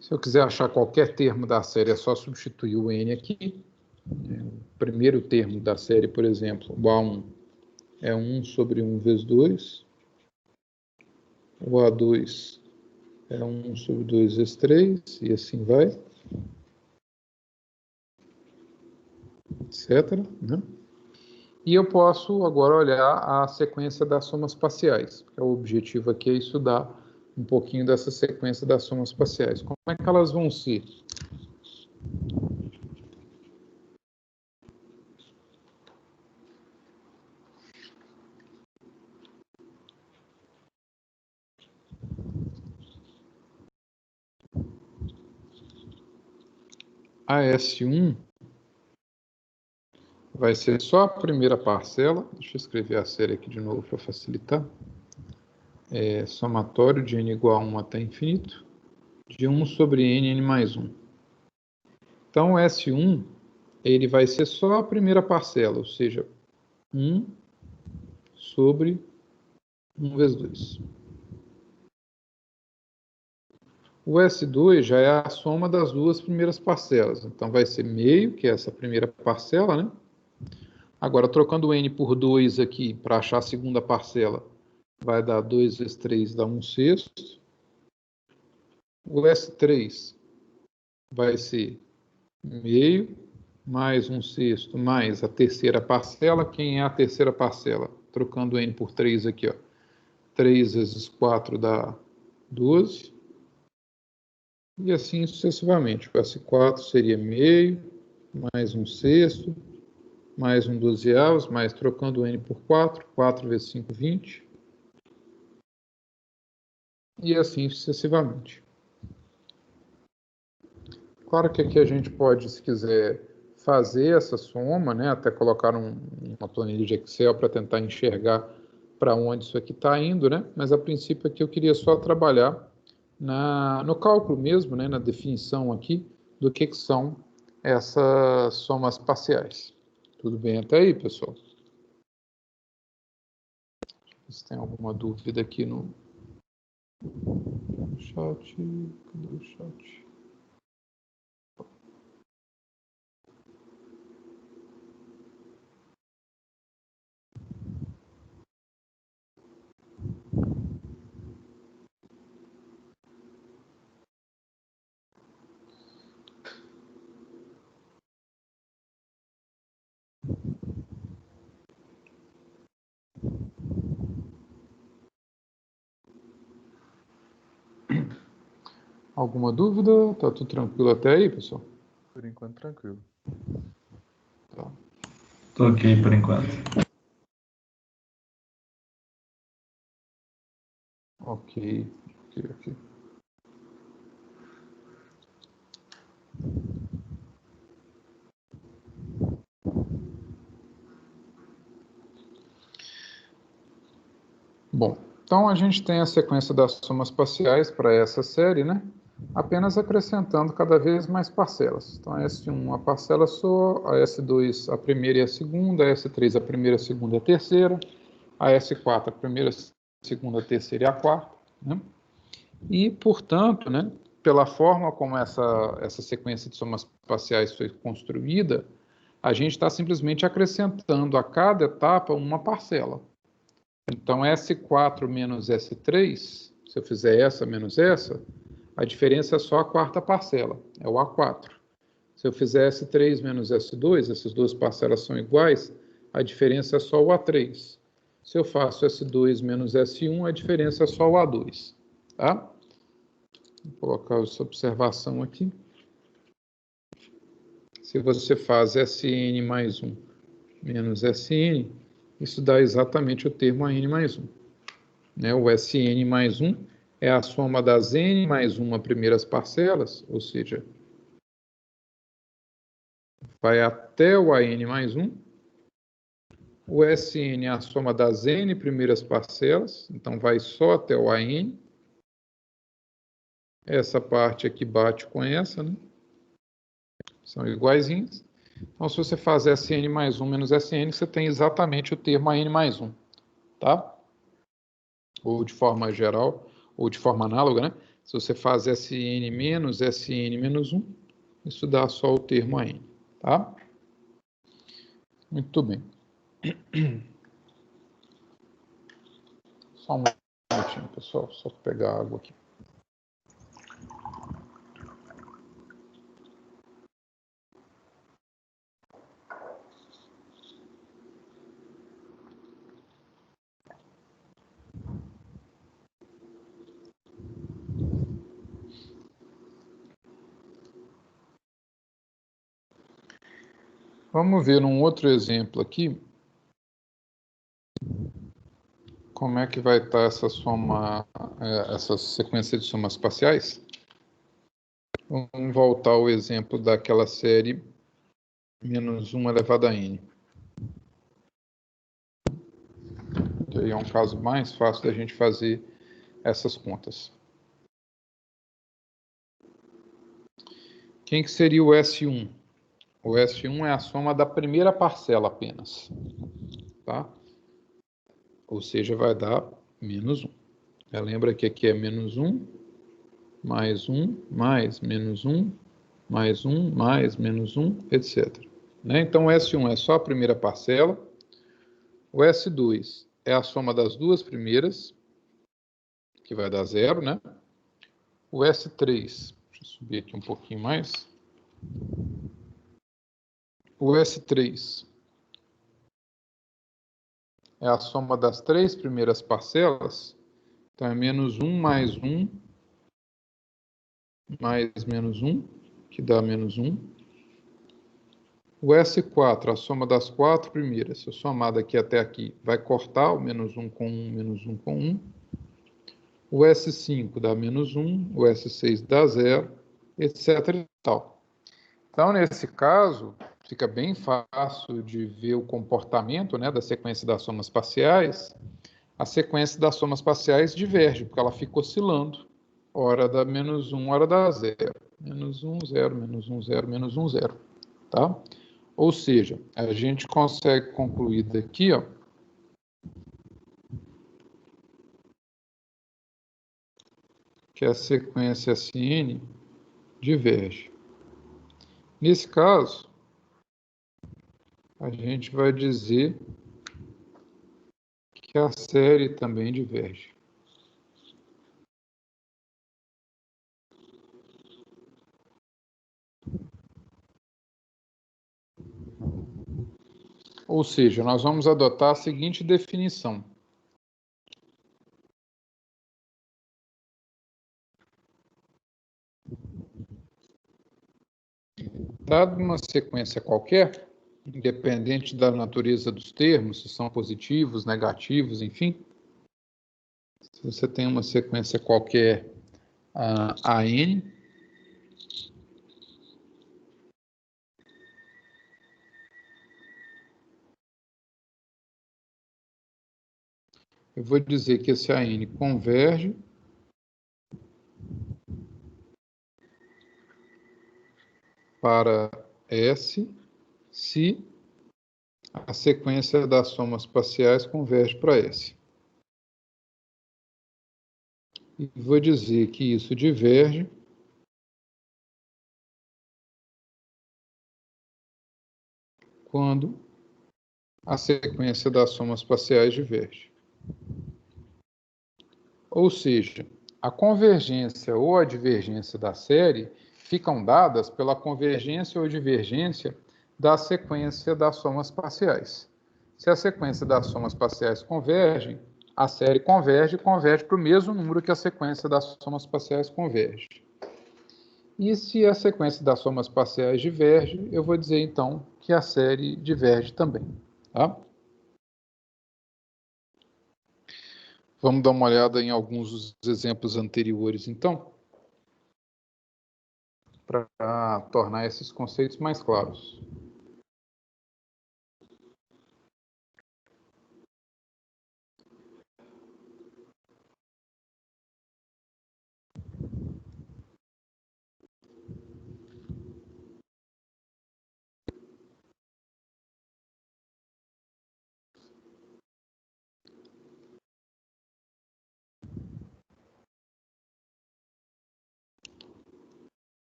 Se eu quiser achar qualquer termo da série, é só substituir o n aqui. O primeiro termo da série, por exemplo, o A1 é 1 sobre 1 vezes 2. O A2 é 1 sobre 2 vezes 3, e assim vai. Etc. Né? E eu posso agora olhar a sequência das somas parciais. O objetivo aqui é estudar um pouquinho dessa sequência das somas parciais. Como é que elas vão ser? A S1 vai ser só a primeira parcela. Deixa eu escrever a série aqui de novo para facilitar. É somatório de n igual a 1 até infinito, de 1 sobre n mais 1. Então, o S1 ele vai ser só a primeira parcela, ou seja, 1 sobre 1 vezes 2. O S2 já é a soma das duas primeiras parcelas. Então, vai ser meio, que é essa primeira parcela, né? Agora, trocando o N por 2 aqui, para achar a segunda parcela, vai dar 2 vezes 3, dá 1/6. O S3 vai ser meio, mais 1/6, mais a terceira parcela. Quem é a terceira parcela? Trocando o N por 3 aqui, ó. 3 vezes 4 dá 12. E assim sucessivamente. O S4 seria meio, mais 1/6, mais 1/12, mais trocando o N por 4, 4 vezes 5, 20. E assim sucessivamente. Claro que aqui a gente pode, se quiser, fazer essa soma, né, até colocar uma planilha de Excel para tentar enxergar para onde isso aqui está indo, né? Mas a princípio aqui eu queria só trabalhar no cálculo mesmo, né, na definição aqui do que são essas somas parciais. Tudo bem até aí, pessoal? Se tem alguma dúvida aqui no chat, cadê o chat? Alguma dúvida? Tá tudo tranquilo até aí, pessoal? Por enquanto, tranquilo. Tá. Tô ok por enquanto. Ok. Bom, então a gente tem a sequência das somas parciais para essa série, né? Apenas acrescentando cada vez mais parcelas. Então, a S1 uma parcela só, a S2 a primeira e a segunda, a S3 a primeira, a segunda e a terceira, a S4 a primeira, a segunda, a terceira e a quarta, né? E, portanto, né, pela forma como essa sequência de somas parciais foi construída, a gente está simplesmente acrescentando a cada etapa uma parcela. Então, S4 menos S3, se eu fizer essa menos essa, a diferença é só a quarta parcela, é o A4. Se eu fizer S3 menos S2, essas duas parcelas são iguais, a diferença é só o A3. Se eu faço S2 menos S1, a diferença é só o A2. Tá? Vou colocar essa observação aqui. Se você faz Sn mais 1 menos Sn, isso dá exatamente o termo An mais 1. Né? O Sn mais 1 é a soma das n mais 1 primeiras parcelas, ou seja, vai até o An mais 1. O Sn é a soma das n primeiras parcelas, então vai só até o An. Essa parte aqui bate com essa, né? São iguaizinhas. Então, se você faz Sn mais 1 menos Sn, você tem exatamente o termo An mais 1, tá? Ou de forma geral, ou de forma análoga, né? Se você faz Sn menos Sn menos 1, isso dá só o termo An, tá? Muito bem. Só um minutinho, pessoal, só pegar água aqui. Vamos ver um outro exemplo aqui. Como é que vai estar essa soma, essa sequência de somas parciais? Vamos voltar ao exemplo daquela série menos 1 elevado a n. Que aí é um caso mais fácil da gente fazer essas contas. Quem que seria o S1? O S1 é a soma da primeira parcela apenas, tá? Ou seja, vai dar menos 1. Lembra que aqui é menos 1 mais 1, mais menos 1, mais 1, mais menos 1, etc. Né? Então, o S1 é só a primeira parcela. O S2 é a soma das duas primeiras, que vai dar 0, né? O S3, deixa eu subir aqui um pouquinho mais. O S3 é a soma das três primeiras parcelas, então é menos 1 mais 1, mais menos 1, que dá menos 1. O S4, a soma das quatro primeiras, se eu somar daqui até aqui, vai cortar o menos 1 com 1, menos 1 com 1. O S5 dá menos 1, o S6 dá 0, etc. e tal. Então, nesse caso, fica bem fácil de ver o comportamento, né, da sequência das somas parciais. A sequência das somas parciais diverge, porque ela fica oscilando. Hora dá menos 1, hora dá 0. Menos 1, 0, menos 1, 0, menos 1, 0. Tá? Ou seja, a gente consegue concluir daqui, ó, que a sequência SN diverge. Nesse caso, a gente vai dizer que a série também diverge. Ou seja, nós vamos adotar a seguinte definição. Dado uma sequência qualquer, independente da natureza dos termos, se são positivos, negativos, enfim, se você tem uma sequência qualquer AN, eu vou dizer que esse AN converge para S se a sequência das somas parciais converge para S. E vou dizer que isso diverge quando a sequência das somas parciais diverge. Ou seja, a convergência ou a divergência da série ficam dadas pela convergência ou divergência da sequência das somas parciais. Se a sequência das somas parciais convergem, a série converge para o mesmo número que a sequência das somas parciais converge. E se a sequência das somas parciais diverge, eu vou dizer então que a série diverge também. Tá? Vamos dar uma olhada em alguns dos exemplos anteriores, então, para tornar esses conceitos mais claros.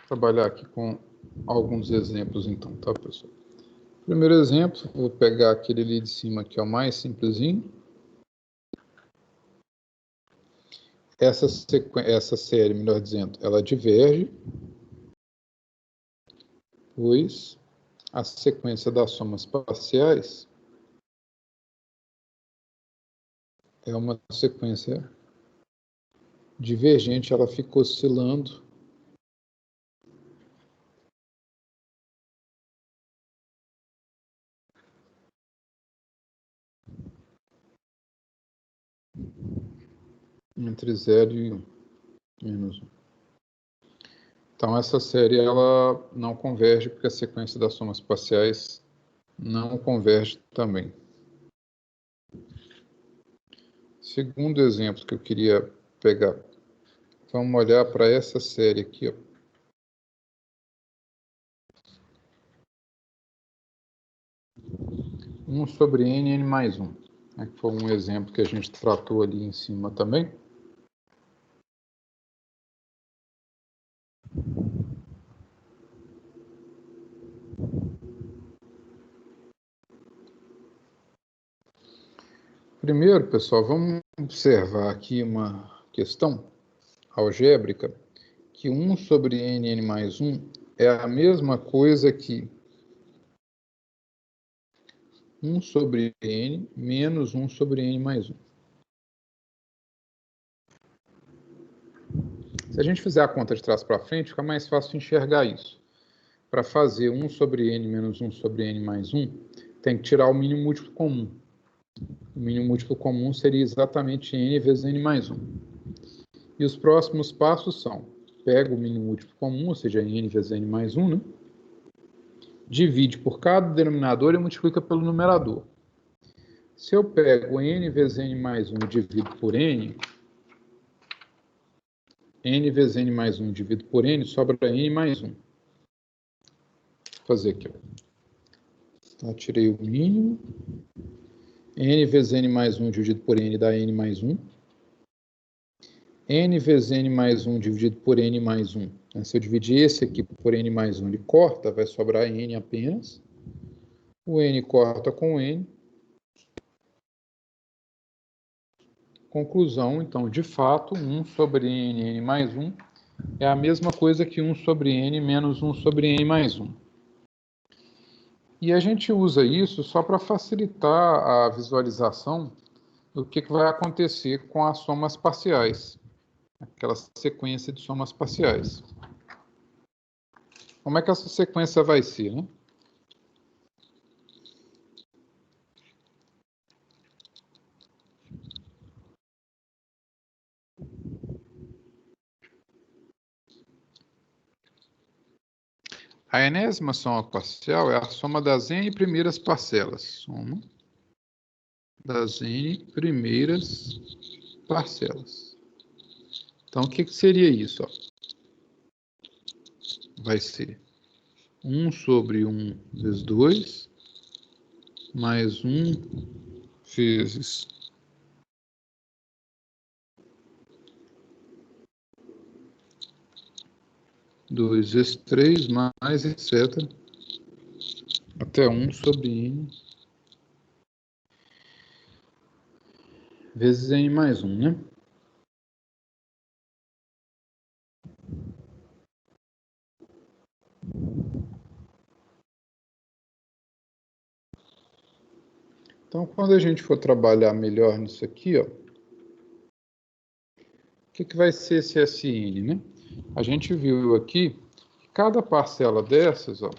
Trabalhar aqui com alguns exemplos, então, tá, pessoal? Primeiro exemplo, vou pegar aquele ali de cima, que é o mais simplesinho. Essa série, melhor dizendo, ela diverge, pois a sequência das somas parciais é uma sequência divergente, ela fica oscilando entre 0 e 1, menos 1. Então, essa série ela não converge, porque a sequência das somas parciais não converge também. Segundo exemplo que eu queria pegar, vamos olhar para essa série aqui, ó. 1 sobre n, n mais 1. Né, que foi um exemplo que a gente tratou ali em cima também. Primeiro, pessoal, vamos observar aqui uma questão algébrica, que 1 sobre n, n mais 1 é a mesma coisa que 1 sobre n menos 1 sobre n mais 1. Se a gente fizer a conta de trás para frente, fica mais fácil enxergar isso. Para fazer 1 sobre n menos 1 sobre n mais 1, tem que tirar o mínimo múltiplo comum. O mínimo múltiplo comum seria exatamente n vezes n mais 1. E os próximos passos são, pega o mínimo múltiplo comum, ou seja, n vezes n mais 1, né? Divide por cada denominador e multiplica pelo numerador. Se eu pego n vezes n mais 1 e divido por n vezes n mais 1 dividido por n, sobra n mais 1. Vou fazer aqui, ó. Então, tirei o mínimo. N vezes n mais 1 dividido por n dá n mais 1. N vezes n mais 1 dividido por n mais 1. Se eu dividir esse aqui por n mais 1, ele corta, vai sobrar n apenas. O n corta com n. Conclusão, então, de fato, 1 sobre n, n mais 1 é a mesma coisa que 1 sobre n menos 1 sobre n mais 1. E a gente usa isso só para facilitar a visualização do que vai acontecer com as somas parciais, aquela sequência de somas parciais. Como é que essa sequência vai ser, né? A enésima soma parcial é a soma das n primeiras parcelas. Soma das n primeiras parcelas. Então, o que seria isso? Ó? Vai ser 1 sobre 1 vezes 2, mais 1 vezes 2 vezes 3, mais etc. Até 1 sobre n vezes n mais 1, né? Então, quando a gente for trabalhar melhor nisso aqui, ó, o que vai ser esse Sn, né? A gente viu aqui que cada parcela dessas, ó,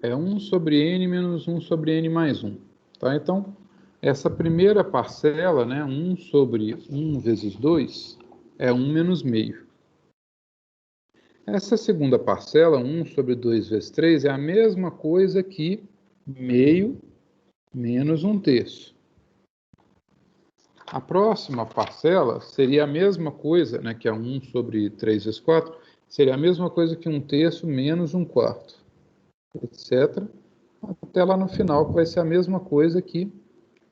é 1 sobre n menos 1 sobre n mais 1. Tá? Então, essa primeira parcela, né, 1 sobre 1 vezes 2, é 1 menos meio. Essa segunda parcela, 1 sobre 2 vezes 3, é a mesma coisa que meio menos 1/3. A próxima parcela seria a mesma coisa, né, que é 1 sobre 3 vezes 4, seria a mesma coisa que 1/3 menos 1/4, etc. Até lá no final, que vai ser a mesma coisa que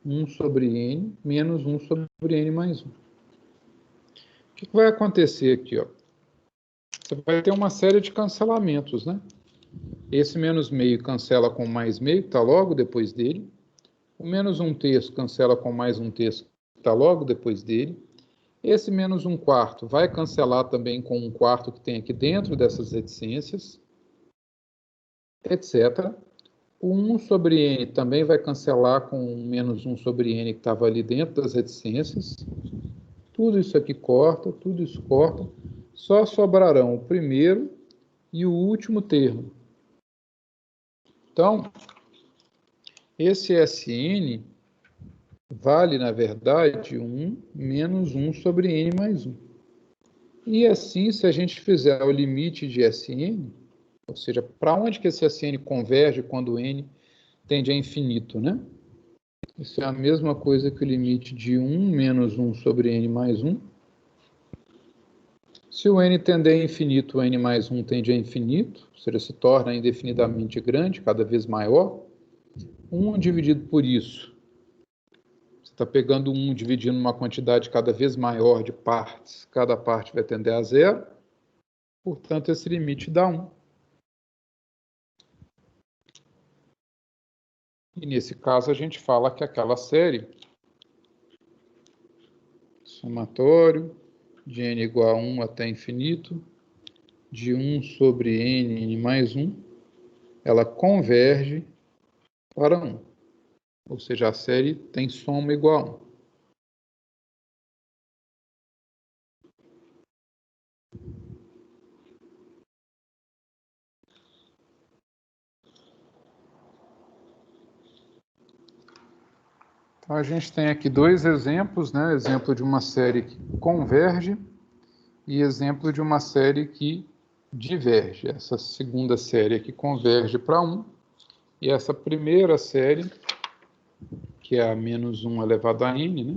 1 sobre n menos 1 sobre n mais 1. O que vai acontecer aqui? Ó? Você vai ter uma série de cancelamentos, né? Esse menos meio cancela com mais meio, que está logo depois dele. O menos 1/3 cancela com mais 1/3, que está logo depois dele. Esse menos 1/4 vai cancelar também com 1/4 que tem aqui dentro dessas reticências, etc. O 1 sobre n também vai cancelar com menos 1 sobre n que estava ali dentro das reticências. Tudo isso aqui corta, tudo isso corta. Só sobrarão o primeiro e o último termo. Então, esse Sn vale, na verdade, 1 menos 1 sobre n mais 1. E assim, se a gente fizer o limite de Sn, ou seja, para onde que esse Sn converge quando n tende a infinito, né? Isso é a mesma coisa que o limite de 1 menos 1 sobre n mais 1. Se o n tender a infinito, o n mais 1 tende a infinito, ou seja, se torna indefinidamente grande, cada vez maior. 1 dividido por isso. Você está pegando 1 dividindo uma quantidade cada vez maior de partes. Cada parte vai tender a 0. Portanto, esse limite dá 1. E nesse caso, a gente fala que aquela série, somatório, de n igual a 1 até infinito, de 1 sobre n mais 1, ela converge para 1. Ou seja, a série tem soma igual a 1. Então, a gente tem aqui 2 exemplos, né? Exemplo de uma série que converge e exemplo de uma série que diverge. Essa segunda série aqui converge para 1, e essa primeira série, que é a menos 1 elevado a n, né?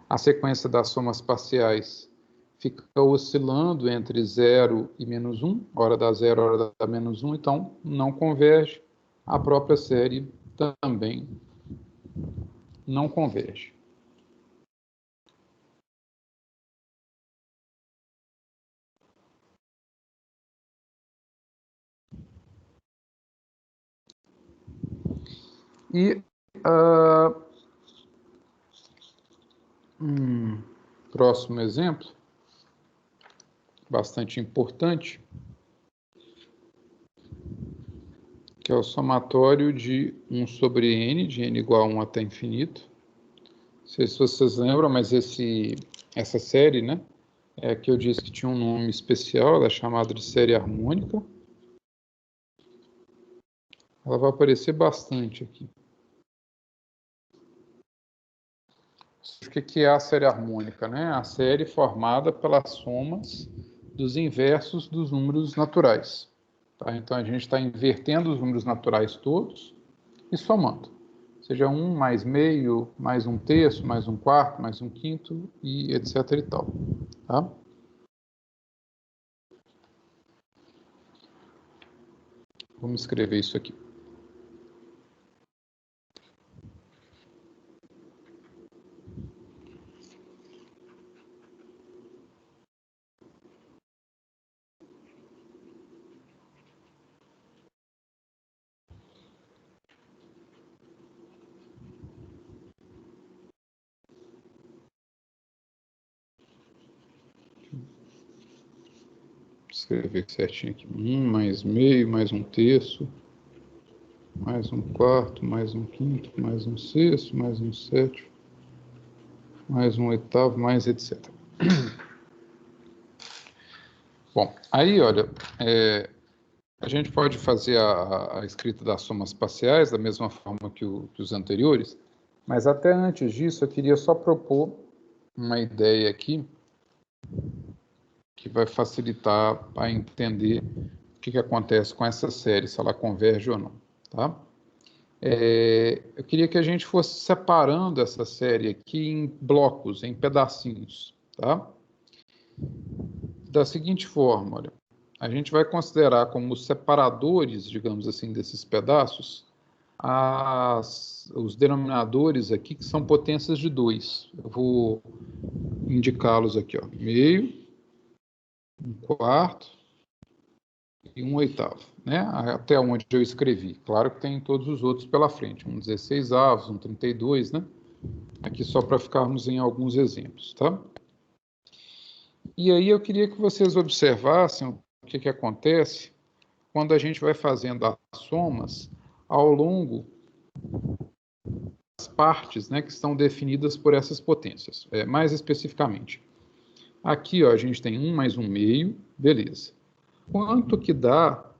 A sequência das somas parciais fica oscilando entre 0 e menos 1, hora dá 0, hora dá menos 1, então não converge. A própria série também não converge. E próximo exemplo, bastante importante, que é o somatório de 1 sobre n, de n igual a 1 até infinito. Não sei se vocês lembram, mas essa série, né, é que eu disse que tinha um nome especial, ela é chamada de série harmônica. Ela vai aparecer bastante aqui. O que é a série harmônica, né? A série formada pelas somas dos inversos dos números naturais. Tá? Então, a gente está invertendo os números naturais todos e somando. Seja 1 mais meio, mais 1/3, mais 1/4, mais 1/5 e etc. e tal. Tá? Vamos escrever isso aqui. Escrever certinho aqui. 1 mais meio, mais 1/3, mais 1/4, mais 1/5, mais 1/6, mais 1/7, mais 1/8, mais etc. Bom, aí, olha, a gente pode fazer a escrita das somas parciais da mesma forma que os anteriores, mas até antes disso eu queria só propor uma ideia aqui que vai facilitar para entender o que acontece com essa série, se ela converge ou não, tá? Eu queria que a gente fosse separando essa série aqui em blocos, em pedacinhos, tá? Da seguinte forma, olha, a gente vai considerar como separadores, digamos assim, desses pedaços, os denominadores aqui, que são potências de 2. Eu vou indicá-los aqui, ó, meio, 1/4 e 1/8, né? Até onde eu escrevi. Claro que tem todos os outros pela frente, 1/16, 1/32, né? Aqui só para ficarmos em alguns exemplos, tá? E aí eu queria que vocês observassem o que acontece quando a gente vai fazendo as somas ao longo das partes, né, que estão definidas por essas potências. Mais especificamente, aqui ó, a gente tem 1 mais 1/2, beleza. Quanto que dá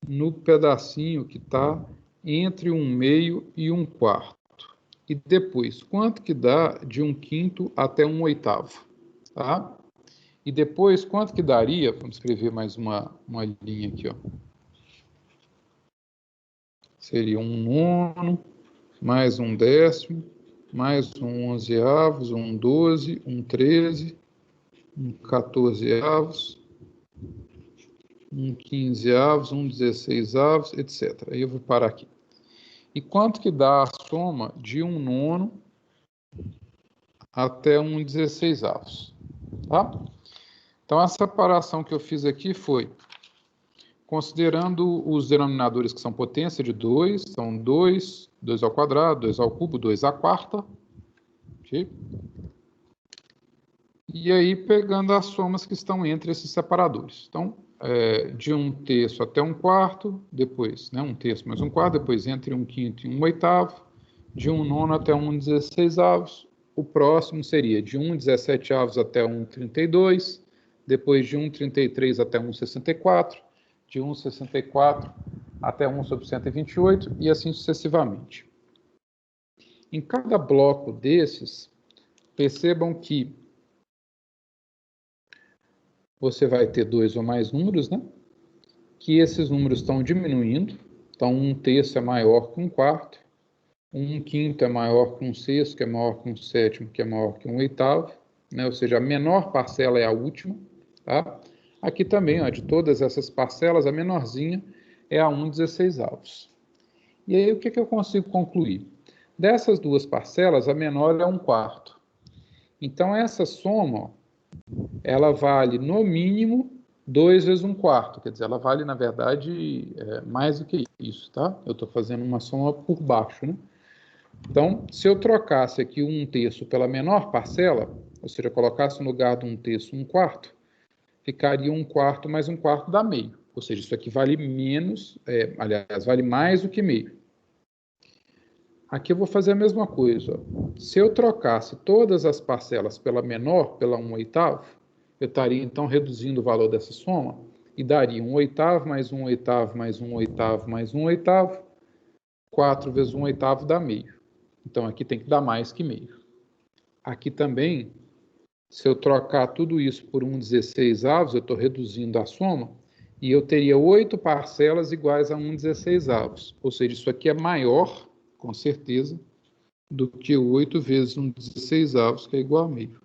no pedacinho que está entre 1/2 e 1/4? E depois, quanto que dá de 1/5 até 1/8? Tá? E depois, quanto que daria? Vamos escrever mais uma linha aqui, ó. Seria 1/9, mais 1/10, mais 1/11, 1/12, 1/13, 1/14, 1/15, 1/16, etc. Aí eu vou parar aqui. E quanto que dá a soma de 1/9 até 1/16, tá? Então, a separação que eu fiz aqui foi, considerando os denominadores que são potência de 2, então 2, 2 ao quadrado, 2 ao cubo, 2 à quarta, ok? E aí, pegando as somas que estão entre esses separadores. Então, de 1/3 até 1/4, depois, né, 1/3 mais 1/4, depois entre 1/5 e 1/8, de 1/9 até 1/16, o próximo seria de 1/17 até 1/32, depois de 1/33 até 1/64, de 1/64 até 1/128, e assim sucessivamente. Em cada bloco desses, percebam que você vai ter 2 ou mais números, né? Que esses números estão diminuindo. Então, 1/3 é maior que 1/4. 1/5 é maior que 1/6, que é maior que 1/7, que é maior que 1/8. Né? Ou seja, a menor parcela é a última. Tá? Aqui também, ó, de todas essas parcelas, a menorzinha é a 1/16. E aí, o que eu consigo concluir? Dessas duas parcelas, a menor é 1/4. Então, essa soma, ó, ela vale, no mínimo, 2 vezes 1/4. Quer dizer, ela vale, na verdade, mais do que isso, tá? Eu estou fazendo uma soma por baixo, né? Então, se eu trocasse aqui 1/3 pela menor parcela, ou seja, colocasse no lugar de 1/3 1/4, ficaria 1/4 mais 1/4 dá meio. Ou seja, isso aqui vale menos, aliás, vale mais do que meio. Aqui eu vou fazer a mesma coisa. Ó. Se eu trocasse todas as parcelas pela menor, pela 1/8, eu estaria, então, reduzindo o valor dessa soma e daria 1/8 mais 1/8 mais 1/8 mais 1/8. 4 vezes 1/8 dá meio. Então, aqui tem que dar mais que meio. Aqui também, se eu trocar tudo isso por 1/16, eu estou reduzindo a soma e eu teria 8 parcelas iguais a 1/16. Ou seja, isso aqui é maior, com certeza, do que 8 vezes 1/16, que é igual a meio.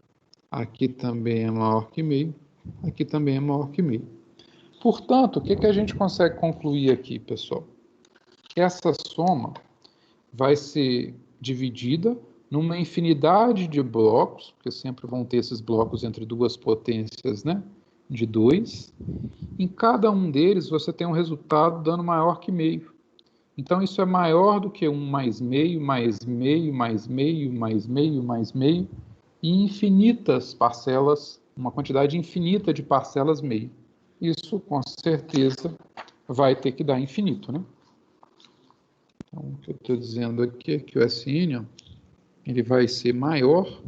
Aqui também é maior que meio, aqui também é maior que meio. Portanto, o que a gente consegue concluir aqui, pessoal? Que essa soma vai ser dividida numa infinidade de blocos, porque sempre vão ter esses blocos entre duas potências, né, de 2. Em cada um deles, você tem um resultado dando maior que meio. Então, isso é maior do que 1 mais meio, mais meio, mais meio, mais meio, mais meio, e infinitas parcelas, uma quantidade infinita de parcelas meio. Isso, com certeza, vai ter que dar infinito, né? Então, o que eu estou dizendo aqui é que o SN, ele vai ser maior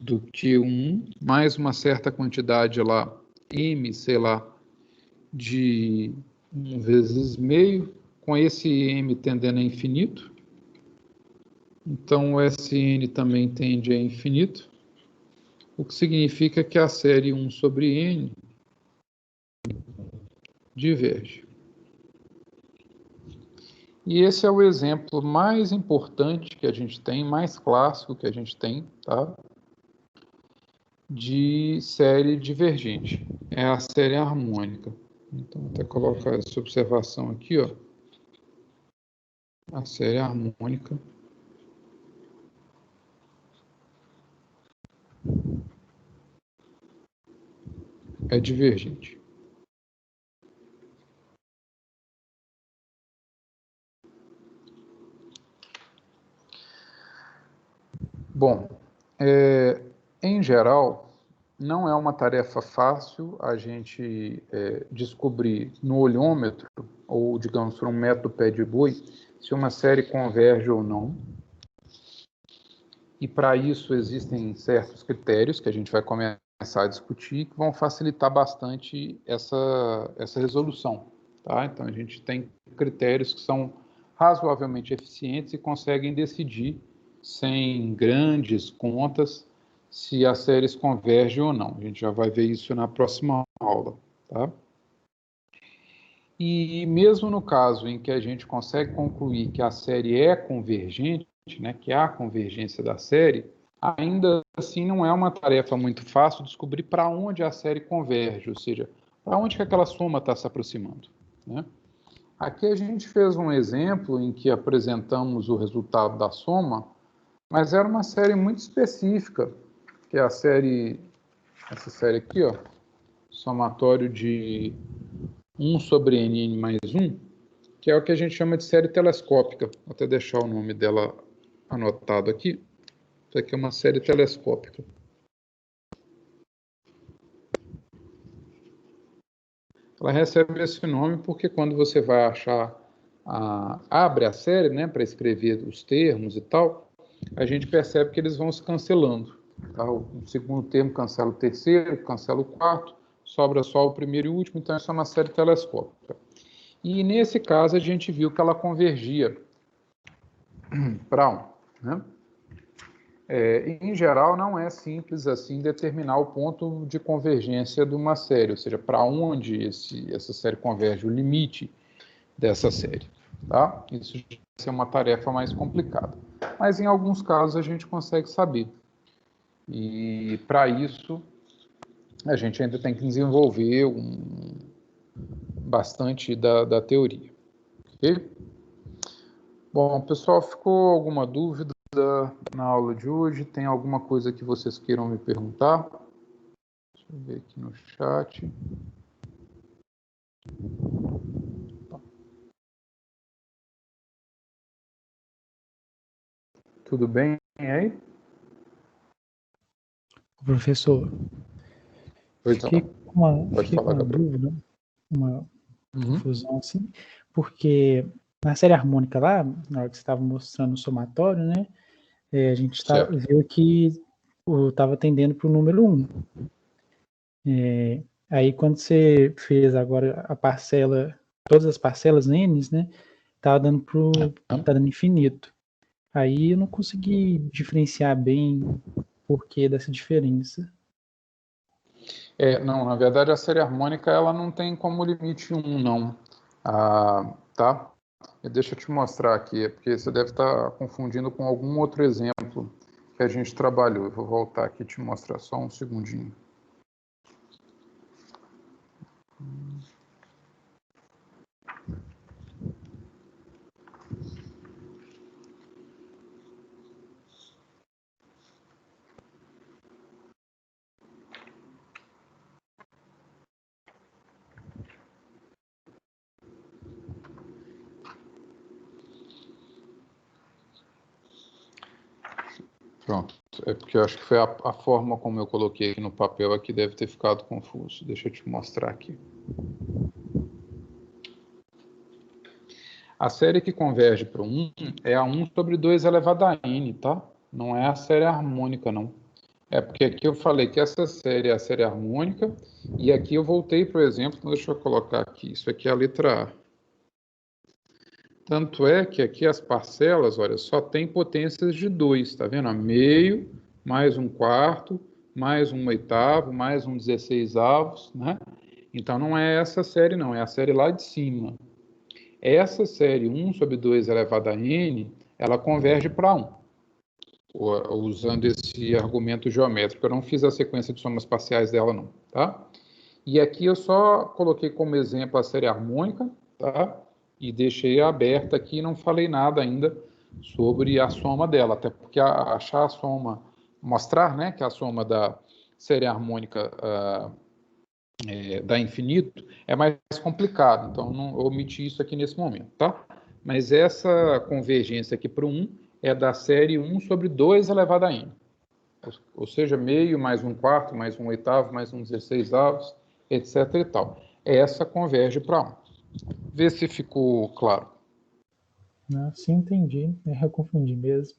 do que 1, mais uma certa quantidade lá, m, sei lá, de 1 vezes meio, com esse m tendendo a infinito. Então, o SN também tende a infinito, o que significa que a série 1 sobre n diverge. E esse é o exemplo mais importante que a gente tem, mais clássico que a gente tem, tá? De série divergente. É a série harmônica. Então, vou até colocar essa observação aqui, ó. A série harmônica é divergente. Bom, em geral, não é uma tarefa fácil a gente descobrir no olhômetro, ou, digamos, por um método pé de boi, se uma série converge ou não. E para isso existem certos critérios que a gente vai começar a discutir que vão facilitar bastante essa resolução. Tá? Então, a gente tem critérios que são razoavelmente eficientes e conseguem decidir, sem grandes contas, se as séries convergem ou não. A gente já vai ver isso na próxima aula. Tá? E mesmo no caso em que a gente consegue concluir que a série é convergente, né, que há convergência da série, ainda assim não é uma tarefa muito fácil descobrir para onde a série converge, ou seja, para onde que aquela soma está se aproximando. Né? Aqui a gente fez um exemplo em que apresentamos o resultado da soma, mas era uma série muito específica, que é a série, essa série aqui, ó, somatório de 1 sobre nn mais 1, que é o que a gente chama de série telescópica. Vou até deixar o nome dela anotado aqui. Isso aqui é uma série telescópica. Ela recebe esse nome porque quando você vai achar, abre a série, né, para escrever os termos e tal, a gente percebe que eles vão se cancelando. Tá? O segundo termo cancela o terceiro, cancela o quarto, sobra só o primeiro e o último, então isso é uma série telescópica. E nesse caso a gente viu que ela convergia para 1. Né? Em geral, não é simples assim determinar o ponto de convergência de uma série, ou seja, para onde essa série converge, o limite dessa série. Tá? Isso vai ser uma tarefa mais complicada. Mas em alguns casos a gente consegue saber. E para isso a gente ainda tem que desenvolver bastante da teoria. Ok? Bom, pessoal, ficou alguma dúvida na aula de hoje? Tem alguma coisa que vocês queiram me perguntar? Deixa eu ver aqui no chat. Tudo bem aí? Professor, fiquei com uma dúvida, uma confusão assim, porque na série harmônica lá, na hora que você estava mostrando o somatório, né, a gente viu que estava tendendo para o número 1. Aí quando você fez agora a parcela, todas as parcelas n, né, tá dando infinito. Aí eu não consegui diferenciar bem o porquê dessa diferença. Não, na verdade a série harmônica ela não tem como limite 1, não. Tá? Deixa eu te mostrar aqui, porque você deve estar confundindo com algum outro exemplo que a gente trabalhou. Eu vou voltar aqui e te mostrar só um segundinho. Pronto, é porque eu acho que foi a forma como eu coloquei aqui no papel aqui deve ter ficado confuso. Deixa eu te mostrar aqui. A série que converge para 1 é a 1 sobre 2 elevado a n, tá? Não é a série harmônica, não. É porque aqui eu falei que essa série é a série harmônica e aqui eu voltei para o exemplo, então deixa eu colocar aqui. Isso aqui é a letra A. Tanto é que aqui as parcelas, olha, só tem potências de 2, tá vendo? Meio, mais 1/4, mais 1/8, mais 1/16, né? Então não é essa série não, é a série lá de cima. Essa série 1 sobre 2 elevado a n, ela converge para 1, usando esse argumento geométrico. Eu não fiz a sequência de somas parciais dela não, tá? E aqui eu só coloquei como exemplo a série harmônica, tá? E deixei aberta aqui, não falei nada ainda sobre a soma dela, até porque achar a soma, mostrar, né, que a soma da série harmônica dá infinito é mais complicado, então não omiti isso aqui nesse momento, tá? Mas essa convergência aqui para o 1 é da série 1 sobre 2 elevado a n, ou seja, meio, mais 1/4, mais 1/8, mais 1/16, etc. e tal. Essa converge para 1. Vê se ficou claro. Sim, entendi. Eu confundi mesmo.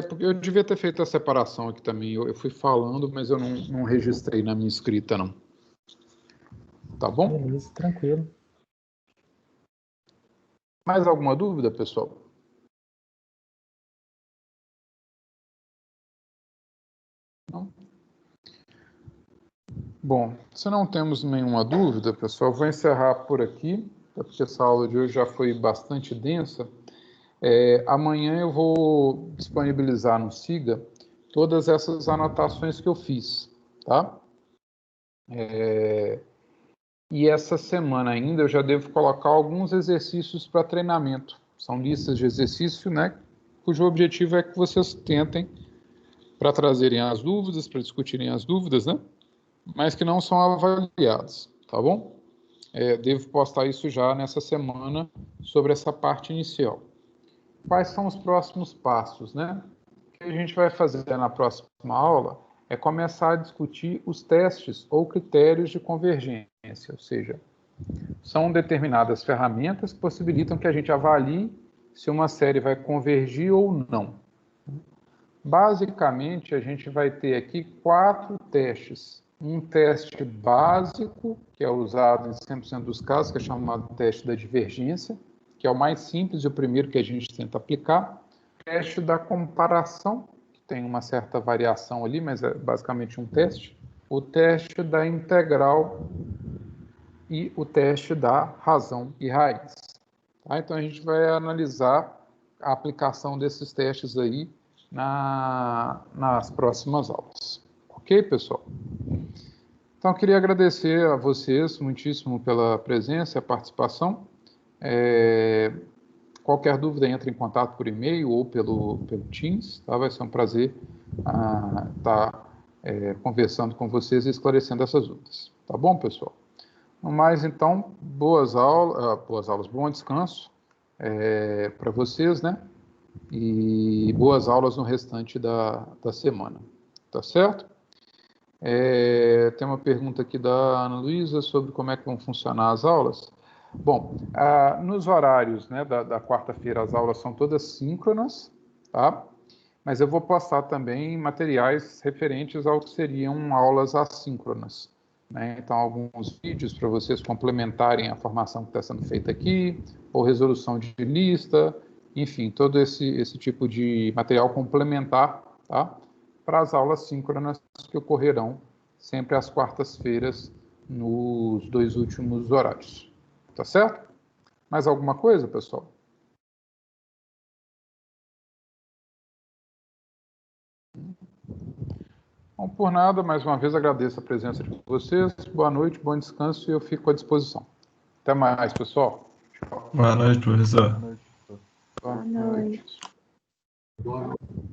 Porque eu devia ter feito a separação aqui também. Eu fui falando, mas eu não registrei na minha escrita, não. Tá bom? Beleza, tranquilo. Mais alguma dúvida, pessoal? Não? Bom, se não temos nenhuma dúvida, pessoal, vou encerrar por aqui, porque essa aula de hoje já foi bastante densa. Amanhã eu vou disponibilizar no SIGA todas essas anotações que eu fiz, tá? E essa semana ainda eu já devo colocar alguns exercícios para treinamento. São listas de exercício, né? Cujo objetivo é que vocês tentem para trazerem as dúvidas, para discutirem as dúvidas, né? Mas que não são avaliados, tá bom? Devo postar isso já nessa semana sobre essa parte inicial. Quais são os próximos passos, né? O que a gente vai fazer na próxima aula é começar a discutir os testes ou critérios de convergência, ou seja, são determinadas ferramentas que possibilitam que a gente avalie se uma série vai convergir ou não. Basicamente, a gente vai ter aqui 4 testes. Um teste básico, que é usado em 100% dos casos, que é chamado teste da divergência, que é o mais simples e o primeiro que a gente tenta aplicar. O teste da comparação, que tem uma certa variação ali, mas é basicamente um teste. O teste da integral e o teste da razão e raiz. Tá? Então, a gente vai analisar a aplicação desses testes aí nas próximas aulas. Ok, pessoal? Então, eu queria agradecer a vocês muitíssimo pela presença e a participação. Qualquer dúvida, entre em contato por e-mail ou pelo Teams. Tá? Vai ser um prazer estar conversando com vocês e esclarecendo essas dúvidas. Tá bom, pessoal? No mais, então, boas aulas, bom descanso para vocês, né? E boas aulas no restante da semana. Tá certo? Tem uma pergunta aqui da Ana Luísa sobre como é que vão funcionar as aulas. Bom, nos horários, né, da quarta-feira, as aulas são todas síncronas, tá? Mas eu vou postar também materiais referentes ao que seriam aulas assíncronas, né? Então, alguns vídeos para vocês complementarem a formação que está sendo feita aqui, ou resolução de lista, enfim, todo esse tipo de material complementar, tá? Para as aulas síncronas que ocorrerão sempre às quartas-feiras nos 2 últimos horários. Tá certo? Mais alguma coisa, pessoal? Bom, por nada, mais uma vez agradeço a presença de vocês. Boa noite, bom descanso e eu fico à disposição. Até mais, pessoal. Boa noite, professor. Boa noite. Boa noite.